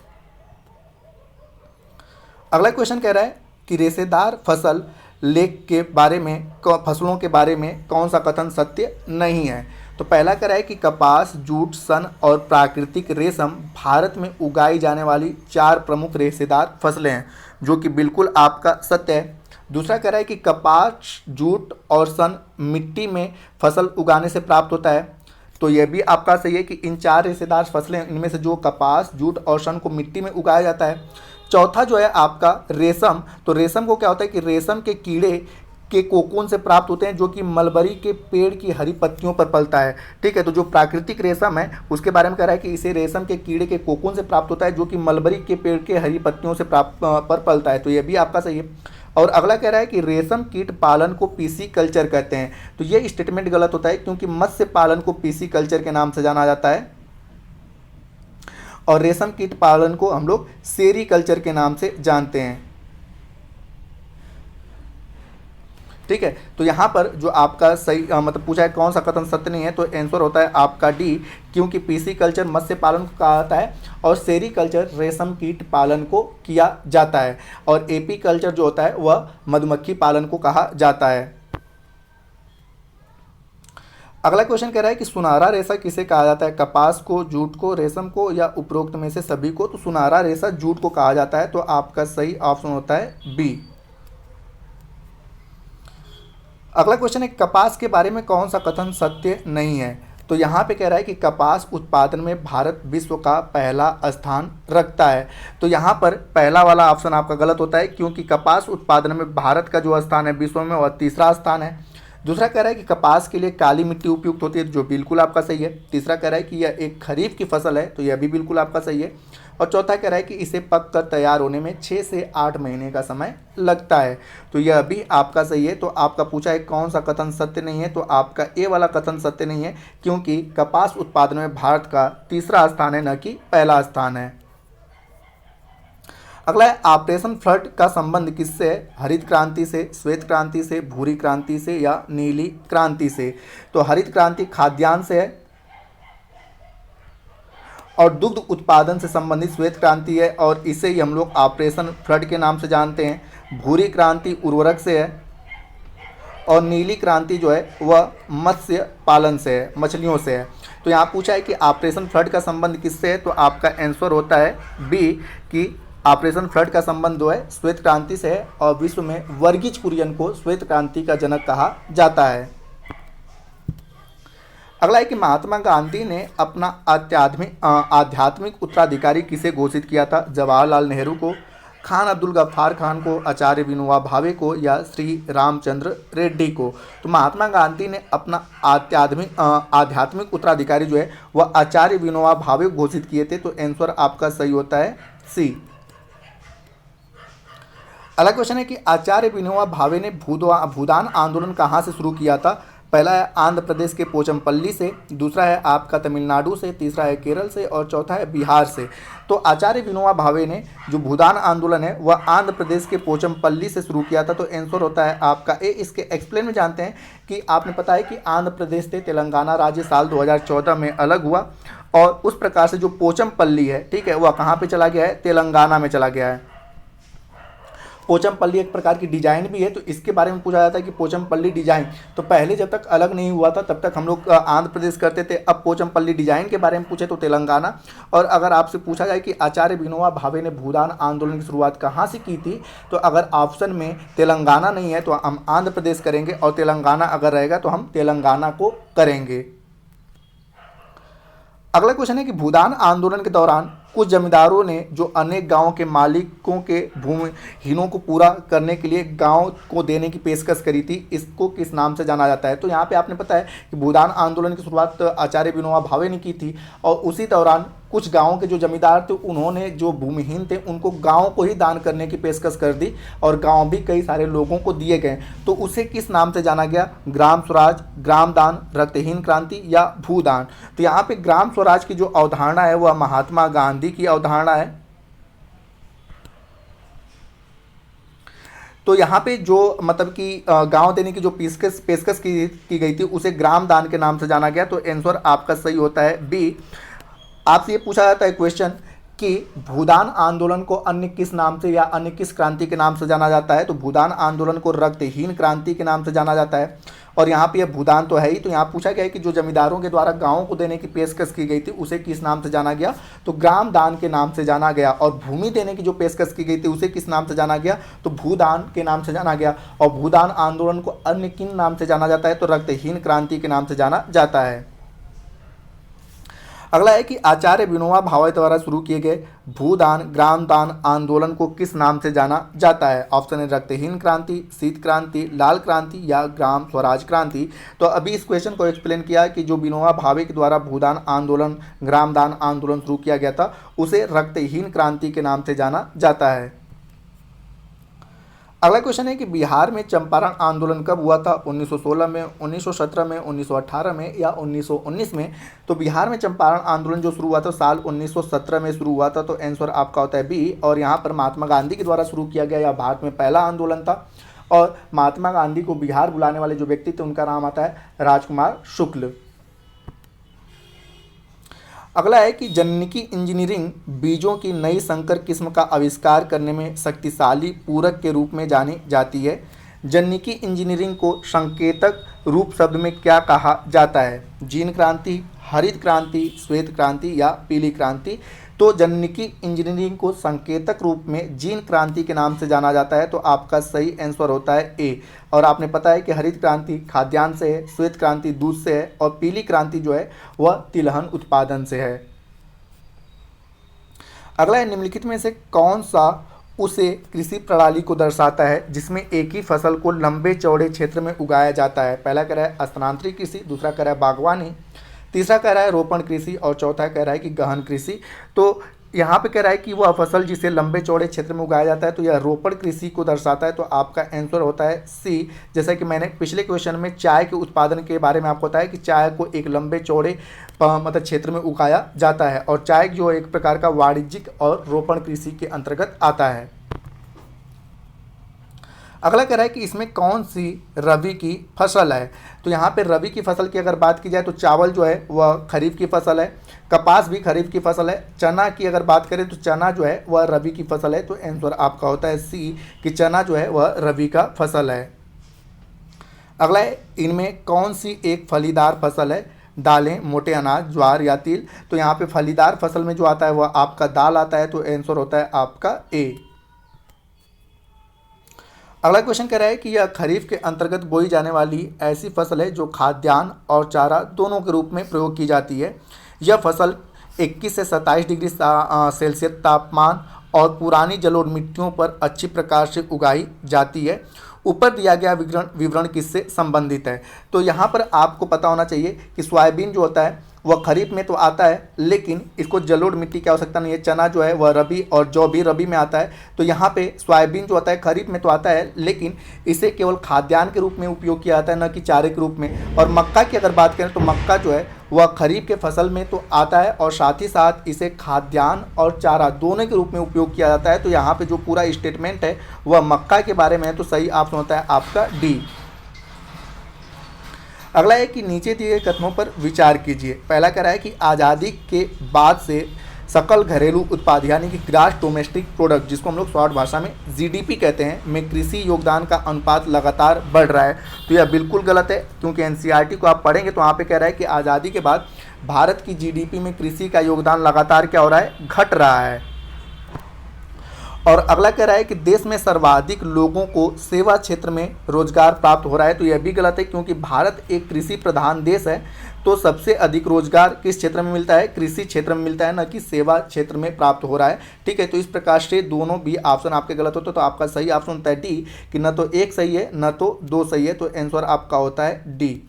अगला क्वेश्चन कह रहा है कि रेशेदार फसल लेख के बारे में फसलों के बारे में कौन सा कथन सत्य नहीं है। तो पहला कह रहा है कि कपास, जूट, सन और प्राकृतिक रेशम भारत में उगाई जाने वाली 4 प्रमुख रेशेदार फसलें हैं, जो कि बिल्कुल आपका सत्य है। दूसरा कह रहा है कि कपास, जूट और सन मिट्टी में फसल उगाने से प्राप्त होता है, तो यह भी आपका सही है कि इन 4 रेशेदार फसलें, इनमें से जो कपास, जूट और सन को मिट्टी में उगाया जाता है। चौथा जो है आपका रेशम, तो रेशम को क्या होता है कि रेशम के कीड़े के कोकून से प्राप्त होते हैं, जो कि मलबरी के पेड़ की हरी पत्तियों पर पलता है। ठीक है, तो जो प्राकृतिक रेशम है उसके बारे में कह रहा है कि इसे रेशम के कीड़े के कोकून से प्राप्त होता है, जो कि मलबरी के पेड़ के हरी पत्तियों से प्राप्त पर पलता है। तो ये भी आपका सही है। और अगला कह रहा है कि रेशम कीट पालन को पीसी कल्चर कहते हैं। तो ये स्टेटमेंट गलत होता है, क्योंकि मत्स्य पालन को पीसी कल्चर के नाम से जाना जाता है और रेशम कीट पालन को हम लोग सेरी कल्चर के नाम से जानते हैं। ठीक है, तो यहाँ पर जो आपका सही मतलब पूछा है कौन सा कथन सत्य नहीं है, तो आंसर होता है आपका डी, क्योंकि पीसी कल्चर मत्स्य पालन को कहा जाता है और सेरी कल्चर रेशम कीट पालन को किया जाता है, और एपी कल्चर जो होता है वह मधुमक्खी पालन को कहा जाता है। अगला क्वेश्चन कह रहा है कि सुनहरा रेशा किसे कहा जाता है, कपास को, जूट को, रेशम को या उपरोक्त में से सभी को। तो सुनहरा रेशा जूट को कहा जाता है, तो आपका सही ऑप्शन होता है बी। अगला क्वेश्चन है कपास के बारे में कौन सा कथन सत्य नहीं है। तो यहाँ पे कह रहा है कि कपास उत्पादन में भारत विश्व का पहला स्थान रखता है। तो यहाँ पर पहला वाला ऑप्शन आपका गलत होता है, क्योंकि कपास उत्पादन में भारत का जो स्थान है विश्व में वह तीसरा स्थान है। दूसरा कह रहा है कि कपास के लिए काली मिट्टी उपयुक्त होती है, जो बिल्कुल आपका सही है। तीसरा कह रहा है कि यह एक खरीफ की फसल है, तो यह भी बिल्कुल आपका सही है। और चौथा कह रहा है कि इसे पक कर तैयार होने में 6 से 8 महीने का समय लगता है, तो यह भी आपका सही है। तो आपका पूछा है कौन सा कथन सत्य नहीं है, तो आपका ए वाला कथन सत्य नहीं है, क्योंकि कपास उत्पादन में भारत का तीसरा स्थान है, न कि पहला स्थान है। अगला है ऑपरेशन फ्लड का संबंध किससे है, हरित क्रांति से, श्वेत क्रांति से, भूरी क्रांति से या नीली क्रांति से। तो हरित क्रांति खाद्यान्न से है और दुग्ध उत्पादन से संबंधित श्वेत क्रांति है, और इसे ही हम लोग ऑपरेशन फ्लड के नाम से जानते हैं। भूरी क्रांति उर्वरक से है और नीली क्रांति जो है वह मत्स्य पालन से है, मछलियों से है। तो यहाँ पूछा है कि ऑपरेशन फ्लड का संबंध किससे है, तो आपका आंसर होता है बी, कि ऑपरेशन फ्लड का संबंध जो है श्वेत क्रांति से है, और विश्व में वर्गीज कुरियन को श्वेत क्रांति का जनक कहा जाता है। अगला है कि महात्मा गांधी ने अपना आध्यात्मिक उत्तराधिकारी किसे घोषित किया था, जवाहरलाल नेहरू को, खान अब्दुल गफ्फार खान को, आचार्य विनोबा भावे को या श्री रामचंद्र रेड्डी को। तो महात्मा गांधी ने अपना आध्यात्मिक उत्तराधिकारी जो है वह आचार्य विनोबा भावे घोषित किए थे, तो आंसर आपका सही होता है सी। अगला क्वेश्चन है कि आचार्य विनोबा भावे ने भूदान आंदोलन कहाँ से शुरू किया था। पहला है आंध्र प्रदेश के पोचमपल्ली से, दूसरा है आपका तमिलनाडु से, तीसरा है केरल से और चौथा है बिहार से। तो आचार्य विनोबा भावे ने जो भूदान आंदोलन है वह आंध्र प्रदेश के पोचमपल्ली से शुरू किया था, तो आंसर होता है आपका ए। इसके एक्सप्लेन में जानते हैं कि आपने पता है कि आंध्र प्रदेश से तेलंगाना राज्य साल 2014 में अलग हुआ, और उस प्रकार से जो पोचमपल्ली है, ठीक है, वह कहाँ पर चला गया है, तेलंगाना में चला गया है। पोचमपल्ली एक प्रकार की डिजाइन भी है, तो इसके बारे में पूछा जाता है कि पोचमपल्ली डिजाइन, तो पहले जब तक अलग नहीं हुआ था तब तक हम लोग आंध्र प्रदेश करते थे, अब पोचमपल्ली डिजाइन के बारे में पूछे तो तेलंगाना। और अगर आपसे पूछा जाए कि आचार्य विनोबा भावे ने भूदान आंदोलन की शुरुआत कहाँ से की थी, तो अगर ऑप्शन में तेलंगाना नहीं है तो हम आंध्र प्रदेश करेंगे, और तेलंगाना अगर रहेगा तो हम तेलंगाना को करेंगे। अगला क्वेश्चन है कि भूदान आंदोलन के दौरान कुछ जमींदारों ने जो अनेक गांवों के मालिकों के भूमिहीनों को पूरा करने के लिए गांव को देने की पेशकश करी थी, इसको किस नाम से जाना जाता है। तो यहाँ पे आपने पता है कि भूदान आंदोलन की शुरुआत आचार्य विनोबा भावे ने की थी, और उसी दौरान कुछ गांवों के जो जमींदार थे उन्होंने जो भूमिहीन थे उनको गांव को ही दान करने की पेशकश कर दी, और गांव भी कई सारे लोगों को दिए गए। तो उसे किस नाम से जाना गया, ग्राम स्वराज, ग्राम दान, रक्तहीन क्रांति या भूदान। तो यहाँ पे ग्राम स्वराज की जो अवधारणा है वह महात्मा गांधी की अवधारणा है। तो यहाँ पे जो मतलब कि गांव देने की जो पेशकश की गई थी उसे ग्राम दान के नाम से जाना गया, तो आंसर आपका सही होता है बी। आपसे ये पूछा जाता है क्वेश्चन कि भूदान आंदोलन को अन्य किस नाम से या अन्य किस क्रांति के नाम से जाना जाता है। तो भूदान आंदोलन को रक्तहीन क्रांति के नाम से जाना जाता है, और यहाँ पे यह भूदान तो है ही। तो यहाँ पूछा गया है कि जो जमींदारों के द्वारा गांवों को देने की पेशकश की गई थी उसे किस नाम से जाना गया, तो ग्राम दान के नाम से जाना गया। और भूमि देने की जो पेशकश की गई थी उसे किस नाम से जाना गया, तो भूदान के नाम से जाना गया। और भूदान आंदोलन को अन्य किन नाम से जाना जाता है, तो रक्तहीन क्रांति के नाम से जाना जाता है। अगला है कि आचार्य विनोबा भावे द्वारा शुरू किए गए भूदान ग्रामदान आंदोलन को किस नाम से जाना जाता है? ऑप्शन है रक्तहीन क्रांति, शीत क्रांति, लाल क्रांति या ग्राम स्वराज क्रांति। तो अभी इस क्वेश्चन को एक्सप्लेन किया कि जो विनोबा भावे के द्वारा भूदान आंदोलन ग्रामदान आंदोलन शुरू किया गया था उसे रक्तहीन क्रांति के नाम से जाना जाता है। अगला क्वेश्चन है कि बिहार में चंपारण आंदोलन कब हुआ था? 1916 में, 1917 में, 1918 में या 1919 में? तो बिहार में चंपारण आंदोलन जो शुरू हुआ था साल 1917 में शुरू हुआ था। तो आंसर आपका होता है बी। और यहाँ पर महात्मा गांधी के द्वारा शुरू किया गया, यह भारत में पहला आंदोलन था। और महात्मा गांधी को बिहार बुलाने वाले जो व्यक्ति थे उनका नाम आता है राजकुमार शुक्ल। अगला है कि जनिकी इंजीनियरिंग बीजों की नई संकर किस्म का आविष्कार करने में शक्तिशाली पूरक के रूप में जानी जाती है। जनिकी इंजीनियरिंग को संकेतक रूप शब्द में क्या कहा जाता है? जीन क्रांति, हरित क्रांति, श्वेत क्रांति या पीली क्रांति? तो जनिकी इंजीनियरिंग को संकेतक रूप में जीन क्रांति के नाम से जाना जाता है। तो आपका सही आंसर होता है ए। और आपने पता है कि हरित क्रांति खाद्यान्न से है, श्वेत क्रांति दूध से है और पीली क्रांति जो है वह तिलहन उत्पादन से है। अगला है निम्नलिखित में से कौन सा उसे कृषि प्रणाली को दर्शाता है जिसमें एक ही फसल को लंबे चौड़े क्षेत्र में उगाया जाता है? पहला कह रहा है स्थानांतरित कृषि, दूसरा कह रहा है बागवानी, तीसरा कह रहा है रोपण कृषि और चौथा कह रहा है कि गहन कृषि। तो यहाँ पे कह रहा है कि वह फसल जिसे लंबे चौड़े क्षेत्र में उगाया जाता है तो यह रोपण कृषि को दर्शाता है। तो आपका आंसर होता है सी। जैसा कि मैंने पिछले क्वेश्चन में चाय के उत्पादन के बारे में आपको बताया कि चाय को एक लंबे चौड़े मतलब क्षेत्र में उगाया जाता है और चाय जो एक प्रकार का वाणिज्यिक और रोपण कृषि के अंतर्गत आता है। अगला कह रहा है कि इसमें कौन सी रबी की फसल है? तो यहाँ पे रबी की फसल की अगर बात की जाए तो चावल जो है वह खरीफ की फसल है, कपास भी खरीफ की फसल है, चना की अगर बात करें तो चना जो है वह रबी की फसल है। तो आंसर आपका होता है सी कि चना जो है वह रबी का फसल है। अगला है इनमें कौन सी एक फलीदार फसल है? दालें, मोटे अनाज, ज्वार या तिल? तो यहाँ पे फलीदार फसल में जो आता है वह आपका दाल आता है। तो आंसर होता है आपका ए। अगला क्वेश्चन कह रहा है कि यह खरीफ के अंतर्गत बोई जाने वाली ऐसी फसल है जो खाद्यान्न और चारा दोनों के रूप में प्रयोग की जाती है। यह फसल 21 से 27 डिग्री सेल्सियस तापमान और पुरानी जलोढ़ मिट्टियों पर अच्छी प्रकार से उगाई जाती है। ऊपर दिया गया विवरण किससे संबंधित है? तो यहाँ पर आपको पता होना चाहिए कि सोयाबीन जो होता है वह खरीफ में तो आता है लेकिन इसको जलोढ़ मिट्टी की आवश्यकता नहीं है। चना जो है वह रबी और जौ भी रबी में आता है। तो यहाँ पे सोयाबीन जो होता है खरीफ में तो आता है लेकिन इसे केवल खाद्यान्न के रूप में उपयोग किया जाता है, न कि चारे के रूप में। और मक्का की अगर बात करें तो मक्का जो है वह खरीफ के फसल में तो आता है और साथ ही साथ इसे खाद्यान्न और चारा दोनों के रूप में उपयोग किया जाता है। तो यहाँ पे जो पूरा स्टेटमेंट है वह मक्का के बारे में है। तो सही ऑप्शन होता है आपका डी। अगला है कि नीचे दिए गए कथनों पर विचार कीजिए। पहला कह रहा है कि आज़ादी के बाद से सकल घरेलू उत्पाद यानी कि ग्रास डोमेस्टिक प्रोडक्ट, जिसको हम लोग शॉर्ट भाषा में जीडीपी कहते हैं, में कृषि योगदान का अनुपात लगातार बढ़ रहा है। तो यह बिल्कुल गलत है क्योंकि एनसीईआरटी को आप पढ़ेंगे तो वहाँ पे कह रहा है कि आज़ादी के बाद भारत की जीडीपी में कृषि का योगदान लगातार क्या हो रहा है? घट रहा है। और अगला कह रहा है कि देश में सर्वाधिक लोगों को सेवा क्षेत्र में रोजगार प्राप्त हो रहा है। तो यह भी गलत है क्योंकि भारत एक कृषि प्रधान देश है। तो सबसे अधिक रोजगार किस क्षेत्र में मिलता है? कृषि क्षेत्र में मिलता है, न कि सेवा क्षेत्र में प्राप्त हो रहा है। ठीक है, तो इस प्रकार से दोनों भी ऑप्शन आपके गलत होते हैं। तो आपका सही ऑप्शन होता है डी कि न तो एक सही है न तो दो सही है। तो आंसर आपका होता है डी।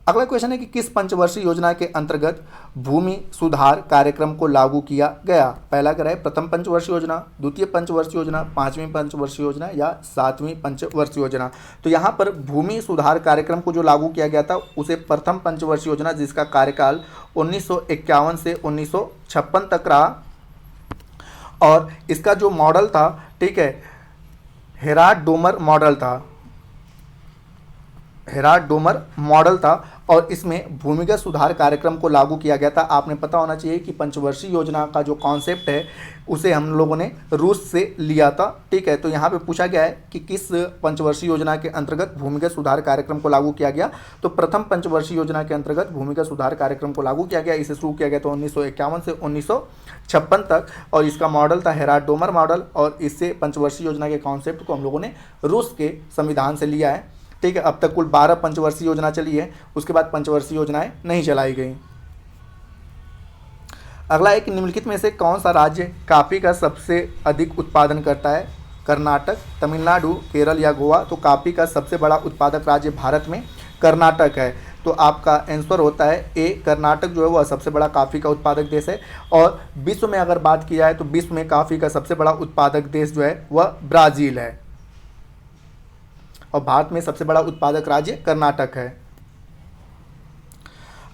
अगला क्वेश्चन है कि किस पंचवर्षीय योजना के अंतर्गत भूमि सुधार कार्यक्रम को लागू किया गया? पहला कह रहा है प्रथम पंचवर्षीय योजना, द्वितीय पंचवर्षीय योजना, पांचवी पंचवर्षीय योजना या सातवीं पंचवर्षीय योजना? तो यहाँ पर भूमि सुधार कार्यक्रम को जो लागू किया गया था उसे प्रथम पंचवर्षीय योजना, जिसका कार्यकाल 1951 से 1956 तक रहा। और इसका जो मॉडल था, ठीक है, हेराल्ड डोमर मॉडल था और इसमें भूमिगत सुधार कार्यक्रम को लागू किया गया था। आपने पता होना चाहिए कि पंचवर्षीय योजना का जो कॉन्सेप्ट है उसे हम लोगों ने रूस से लिया था। ठीक है, तो यहाँ पे पूछा गया है कि किस पंचवर्षीय योजना के अंतर्गत भूमिगत सुधार कार्यक्रम को लागू किया गया? तो प्रथम पंचवर्षीय योजना के अंतर्गत भूमिगत सुधार कार्यक्रम को लागू किया गया। इसे शुरू किया गया था 1951 से 1956 तक और इसका मॉडल था हेराल्ड डोमर मॉडल। और इससे पंचवर्षीय योजना के कॉन्सेप्ट को हम लोगों ने रूस के संविधान से लिया है। ठीक है। अब तक कुल 12 पंचवर्षीय योजना चली है, उसके बाद पंचवर्षीय योजनाएं नहीं चलाई गई। अगला है कि निम्नलिखित में से कौन सा राज्य कॉफ़ी का सबसे अधिक उत्पादन करता है? कर्नाटक, तमिलनाडु, केरल या गोवा? तो कॉफ़ी का सबसे बड़ा उत्पादक राज्य भारत में कर्नाटक है। तो आपका आंसर होता है ए, कर्नाटक जो है वह सबसे बड़ा कॉफ़ी का उत्पादक देश है। और विश्व में अगर बात की जाए तो विश्व में कॉफ़ी का सबसे बड़ा उत्पादक देश जो है वह ब्राज़ील है, और भारत में सबसे बड़ा उत्पादक राज्य कर्नाटक है।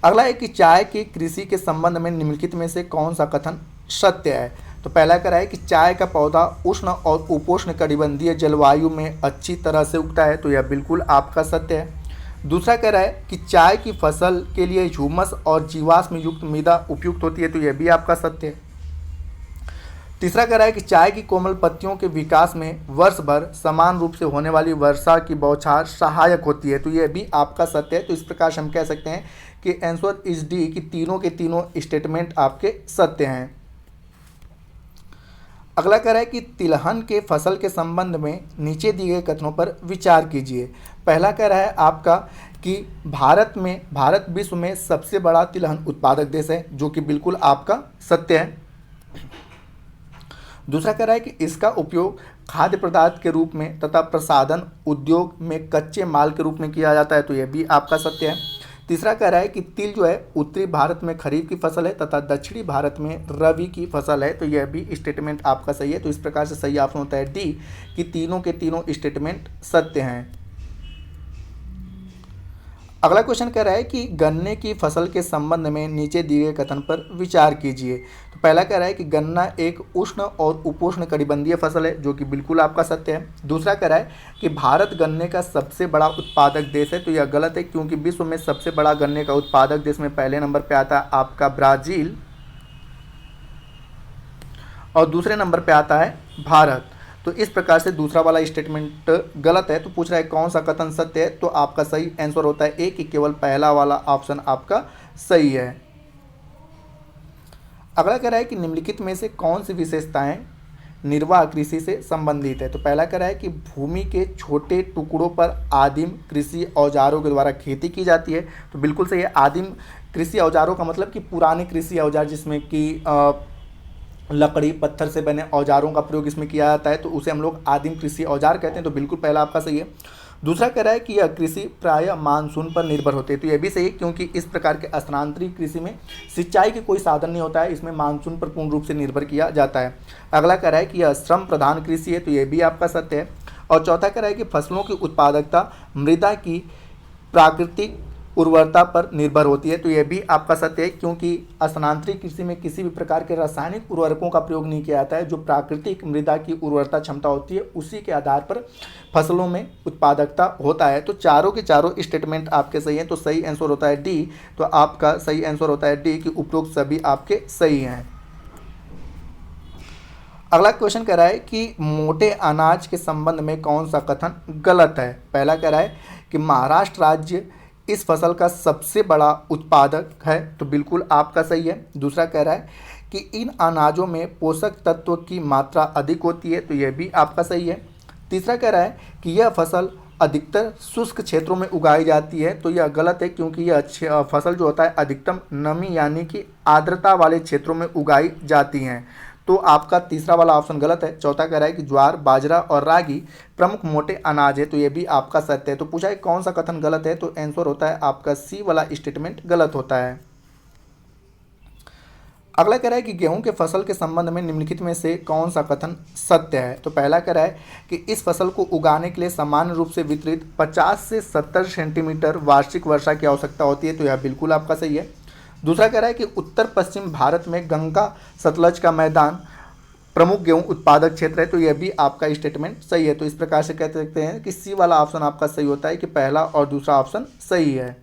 अगला है कि चाय की कृषि के संबंध में निम्नलिखित में से कौन सा कथन सत्य है? तो पहला कह रहा है कि चाय का पौधा उष्ण और उपोष्ण कटिबंधीय जलवायु में अच्छी तरह से उगता है, तो यह बिल्कुल आपका सत्य है। दूसरा कह रहा है कि चाय की फसल के लिए ह्यूमस और जीवाश्म युक्त मृदा उपयुक्त होती है, तो यह भी आपका सत्य है। तीसरा कह रहा है कि चाय की कोमल पत्तियों के विकास में वर्ष भर समान रूप से होने वाली वर्षा की बौछार सहायक होती है, तो यह भी आपका सत्य है। तो इस प्रकार से हम कह सकते हैं कि आंसर इज डी कि तीनों के तीनों स्टेटमेंट आपके सत्य हैं। अगला कह रहा है कि तिलहन के फसल के संबंध में नीचे दिए गए कथनों पर विचार कीजिए। पहला कह रहा है आपका कि भारत विश्व में सबसे बड़ा तिलहन उत्पादक देश है, जो कि बिल्कुल आपका सत्य है। दूसरा कह रहा है कि इसका उपयोग खाद्य पदार्थ के रूप में तथा प्रसाधन उद्योग में कच्चे माल के रूप में किया जाता है, तो यह भी आपका सत्य है। तीसरा कह रहा है कि तिल जो है उत्तरी भारत में खरीफ की फसल है तथा दक्षिणी भारत में रबी की फसल है, तो यह भी स्टेटमेंट आपका सही है। तो इस प्रकार से सही ऑप्शन होता है डी कि तीनों के तीनों स्टेटमेंट सत्य हैं। अगला क्वेश्चन कह रहा है कि गन्ने की फसल के संबंध में नीचे दिए गए कथन पर विचार कीजिए। तो पहला कह रहा है कि गन्ना एक उष्ण और उपोष्ण कटिबंधीय फसल है, जो कि बिल्कुल आपका सत्य है। दूसरा कह रहा है कि भारत गन्ने का सबसे बड़ा उत्पादक देश है, तो यह गलत है, क्योंकि विश्व में सबसे बड़ा गन्ने का उत्पादक देश में पहले नंबर पर आता है आपका ब्राज़ील और दूसरे नंबर पर आता है भारत। तो इस प्रकार से दूसरा वाला स्टेटमेंट गलत है। तो पूछ रहा है कौन सा कथन सत्य है, तो आपका सही आंसर होता है ए कि केवल पहला वाला ऑप्शन आपका सही है। अगला कह रहा है कि निम्नलिखित में से कौन सी विशेषताएं निर्वाह कृषि से संबंधित है। तो पहला कह रहा है कि भूमि के छोटे टुकड़ों पर आदिम कृषि औजारों के द्वारा खेती की जाती है, तो बिल्कुल सही है। आदिम कृषि औजारों का मतलब कि पुराने कृषि औजार जिसमें कि लकड़ी पत्थर से बने औजारों का प्रयोग इसमें किया जाता है, तो उसे हम लोग आदिम कृषि औजार कहते हैं, तो बिल्कुल पहला आपका सही है। दूसरा कह रहा है कि यह कृषि प्रायः मानसून पर निर्भर होती है, तो यह भी सही है, क्योंकि इस प्रकार के स्थानांतरित कृषि में सिंचाई के कोई साधन नहीं होता है, इसमें मानसून पर पूर्ण रूप से निर्भर किया जाता है। अगला कह रहा है कि यह श्रम प्रधान कृषि है, तो यह भी आपका सत्य है। और चौथा कह रहा है कि फसलों की उत्पादकता मृदा की प्राकृतिक उर्वरता पर निर्भर होती है, तो यह भी आपका सत्य है, क्योंकि स्थानांतरित कृषि में किसी भी प्रकार के रासायनिक उर्वरकों का प्रयोग नहीं किया जाता है। जो प्राकृतिक मृदा की उर्वरता क्षमता होती है उसी के आधार पर फसलों में उत्पादकता होता है। तो चारों के चारों स्टेटमेंट आपके सही हैं, तो सही आंसर होता है डी। तो आपका सही आंसर होता है डी कि उपरोक्त सभी आपके सही हैं। अगला क्वेश्चन कह रहा है कि मोटे अनाज के संबंध में कौन सा कथन गलत है। पहला कह रहा है कि महाराष्ट्र राज्य इस फसल का सबसे बड़ा उत्पादक है, तो बिल्कुल आपका सही है। दूसरा कह रहा है कि इन अनाजों में पोषक तत्व की मात्रा अधिक होती है, तो यह भी आपका सही है। तीसरा कह रहा है कि यह फसल अधिकतर शुष्क क्षेत्रों में उगाई जाती है, तो यह गलत है, क्योंकि यह फसल जो होता है अधिकतम नमी यानी कि आर्द्रता वाले क्षेत्रों में उगाई जाती हैं, तो आपका तीसरा वाला ऑप्शन गलत है। चौथा कह रहा है कि ज्वार, बाजरा और रागी प्रमुख मोटे अनाज है, तो ये भी आपका सत्य है। तो पूछा है कौन सा कथन गलत है, तो आंसर होता है आपका सी वाला स्टेटमेंट गलत होता है। अगला कह रहा है कि गेहूं के फसल के संबंध में निम्नलिखित में से कौन सा कथन सत्य है। तो पहला कह रहा है कि इस फसल को उगाने के लिए सामान्य रूप से वितरित 50 से 70 सेंटीमीटर वार्षिक वर्षा की आवश्यकता होती है, तो यह बिल्कुल आपका सही है। दूसरा कह रहा है कि उत्तर पश्चिम भारत में गंगा सतलज का मैदान प्रमुख गेहूं उत्पादक क्षेत्र है, तो यह भी आपका स्टेटमेंट सही है। तो इस प्रकार से कह सकते हैं कि सी वाला ऑप्शन आपका सही होता है कि पहला और दूसरा ऑप्शन सही है।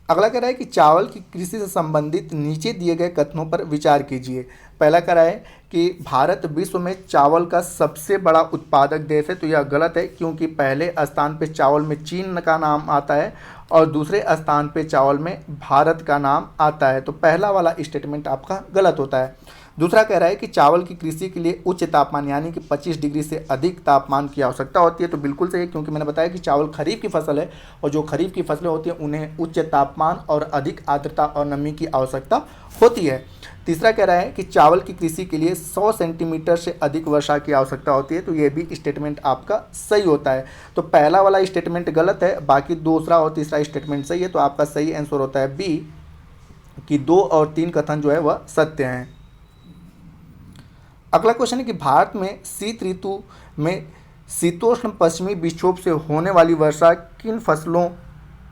अगला कह रहा है कि चावल की कृषि से संबंधित नीचे दिए गए कथनों पर विचार कीजिए। पहला कह रहा है कि भारत विश्व में चावल का सबसे बड़ा उत्पादक देश है, तो यह गलत है, क्योंकि पहले स्थान पे चावल में चीन का नाम आता है और दूसरे स्थान पे चावल में भारत का नाम आता है, तो पहला वाला स्टेटमेंट आपका गलत होता है। दूसरा कह रहा है कि चावल की कृषि के लिए उच्च तापमान यानी कि 25 डिग्री से अधिक तापमान की आवश्यकता होती है। तो बिल्कुल सही है, क्योंकि मैंने बताया कि चावल खरीफ की फसल है और जो खरीफ की फसलें होती हैं उन्हें उच्च तापमान और अधिक आर्द्रता और नमी की आवश्यकता होती है। तीसरा कह रहा है कि चावल की कृषि के लिए 100 सेंटीमीटर से अधिक वर्षा की आवश्यकता होती है। तो ये भी स्टेटमेंट आपका सही होता है। तो पहला वाला स्टेटमेंट गलत है, बाकी दूसरा और तीसरा स्टेटमेंट सही है। तो आपका सही आंसर होता है बी कि 2 और 3 कथन जो है वह सत्य हैं। अगला क्वेश्चन है कि भारत में शीत ऋतु में शीतोष्ण पश्चिमी विक्षोभ से होने वाली वर्षा किन फसलों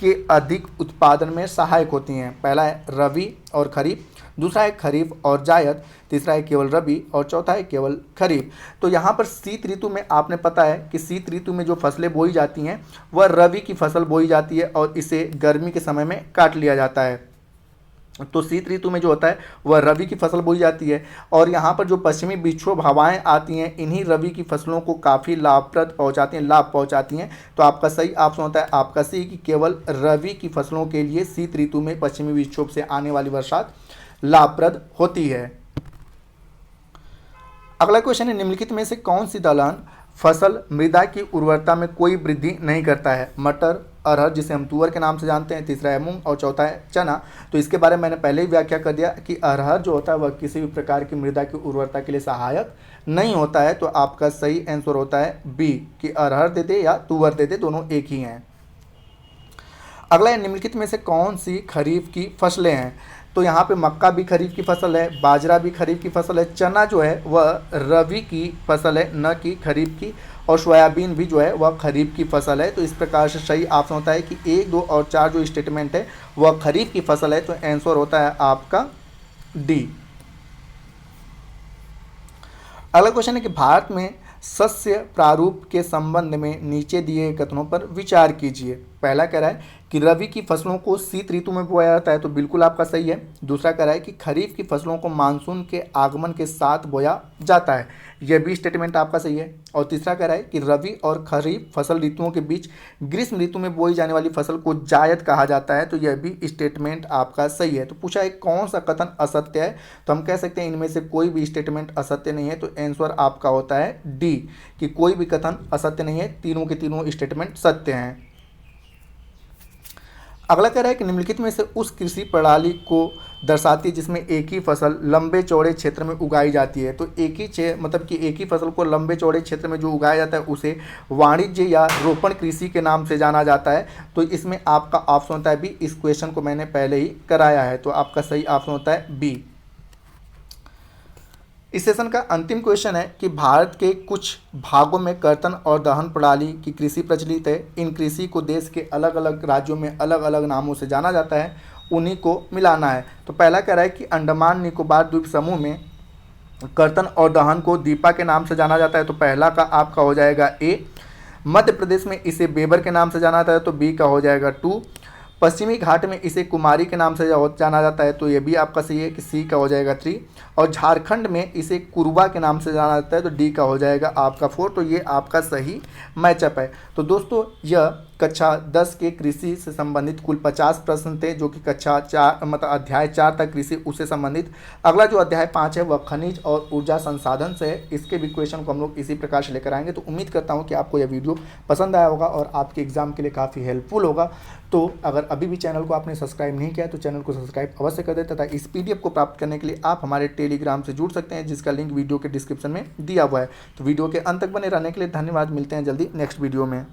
के अधिक उत्पादन में सहायक होती हैं। पहला है रबी और खरीफ, दूसरा है खरीफ और जायद, तीसरा है केवल रबी और चौथा है केवल खरीफ। तो यहाँ पर शीत ऋतु में आपने पता है कि शीत ऋतु में जो फसलें बोई जाती हैं वह रबी की फसल बोई जाती है और इसे गर्मी के समय में काट लिया जाता है। तो शीत ऋतु में जो होता है वह रबी की फसल बोई जाती है और यहाँ पर जो पश्चिमी विक्षोभ हवाएं आती हैं इन्हीं रबी की फसलों को काफ़ी लाभ पहुँचाती हैं। तो आपका सही ऑप्शन होता है आपका सी कि केवल रबी की फसलों के लिए शीत ऋतु में पश्चिमी विक्षोभ से आने वाली बरसात लाभप्रद होती है। अगला क्वेश्चन है निम्नलिखित में से कौन सी दलहन फसल मृदा की उर्वरता में कोई वृद्धि नहीं करता है। मटर, अरहर जिसे हम तुअर के नाम से जानते हैं, तीसरा है मूंग और चौथा है चना। तो इसके बारे में मैंने पहले ही व्याख्या कर दिया कि अरहर जो होता है वह किसी भी प्रकार की मृदा की उर्वरता के लिए सहायक नहीं होता है। तो आपका सही आंसर होता है बी कि अरहर दे दे या तुअर दे दे, दोनों एक ही हैं। अगला है निम्नलिखित में से कौन सी खरीफ की फसलें हैं। तो यहाँ पे मक्का भी खरीफ की फसल है, बाजरा भी खरीफ की फसल है, चना जो है वह रबी की फसल है न कि खरीफ की, और सोयाबीन भी जो है वह खरीफ की फसल है। तो इस प्रकार से सही ऑप्शन होता है कि 1, 2 और 4 जो स्टेटमेंट है वह खरीफ की फसल है। तो आंसर होता है आपका डी। अगला क्वेश्चन है कि भारत में शस्य प्रारूप के संबंध में नीचे दिए कथनों पर विचार कीजिए। पहला कह रहा है कि रबी की फसलों को शीत ऋतु में बोया जाता है, तो बिल्कुल आपका सही है। दूसरा कह रहा है कि खरीफ की फसलों को मानसून के आगमन के साथ बोया जाता है, यह भी स्टेटमेंट आपका सही है। और तीसरा कह रहा है कि रबी और खरीफ फसल ऋतुओं के बीच ग्रीष्म ऋतु में बोई जाने वाली फसल को जायद कहा जाता है, तो यह भी स्टेटमेंट आपका सही है। तो पूछा है कौन सा कथन असत्य है, तो हम कह सकते हैं इनमें से कोई भी स्टेटमेंट असत्य नहीं है। तो आंसर आपका होता है डी कि कोई भी कथन असत्य नहीं है, तीनों के तीनों स्टेटमेंट सत्य हैं। अगला कह रहा है कि निम्नलिखित में से उस कृषि प्रणाली को दर्शाती है जिसमें एक ही फसल लंबे चौड़े क्षेत्र में उगाई जाती है। तो एक ही मतलब कि एक ही फसल को लंबे चौड़े क्षेत्र में जो उगाया जाता है उसे वाणिज्य या रोपण कृषि के नाम से जाना जाता है। तो इसमें आपका ऑप्शन होता है बी। इस क्वेश्चन को मैंने पहले ही कराया है, तो आपका सही ऑप्शन होता है बी। इस सेशन का अंतिम क्वेश्चन है कि भारत के कुछ भागों में कर्तन और दहन प्रणाली की कृषि प्रचलित है। इन कृषि को देश के अलग अलग राज्यों में अलग अलग नामों से जाना जाता है, उन्हीं को मिलाना है। तो पहला कह रहा है कि अंडमान निकोबार द्वीप समूह में कर्तन और दहन को दीपा के नाम से जाना जाता है, तो पहला का आपका हो जाएगा ए। मध्य प्रदेश में इसे बेबर के नाम से जाना जाता है, तो बी का हो जाएगा 2। पश्चिमी घाट में इसे कुमारी के नाम से जाना जाता है, तो ये भी आपका सही है कि सी का हो जाएगा 3। और झारखंड में इसे कुरवा के नाम से जाना जाता है, तो डी का हो जाएगा आपका 4। तो ये आपका सही मैचअप है। तो दोस्तों यह कक्षा 10 के कृषि से संबंधित कुल 50 प्रश्न थे, जो कि कक्षा 4 मतलब अध्याय 4 तक कृषि उससे संबंधित। अगला जो अध्याय 5 है वह खनिज और ऊर्जा संसाधन से है। इसके भी क्वेश्चन को हम लोग इसी प्रकार से लेकर आएंगे। तो उम्मीद करता हूँ कि आपको यह वीडियो पसंद आया होगा और आपके एग्जाम के लिए काफ़ी हेल्पफुल होगा। तो अगर अभी भी चैनल को आपने सब्सक्राइब नहीं किया है तो चैनल को सब्सक्राइब अवश्य कर दें, तथा इस PDF को प्राप्त करने के लिए आप हमारे टेलीग्राम से जुड़ सकते हैं, जिसका लिंक वीडियो के डिस्क्रिप्शन में दिया हुआ है। तो वीडियो के अंत तक बने रहने के लिए धन्यवाद। मिलते हैं जल्दी नेक्स्ट वीडियो में।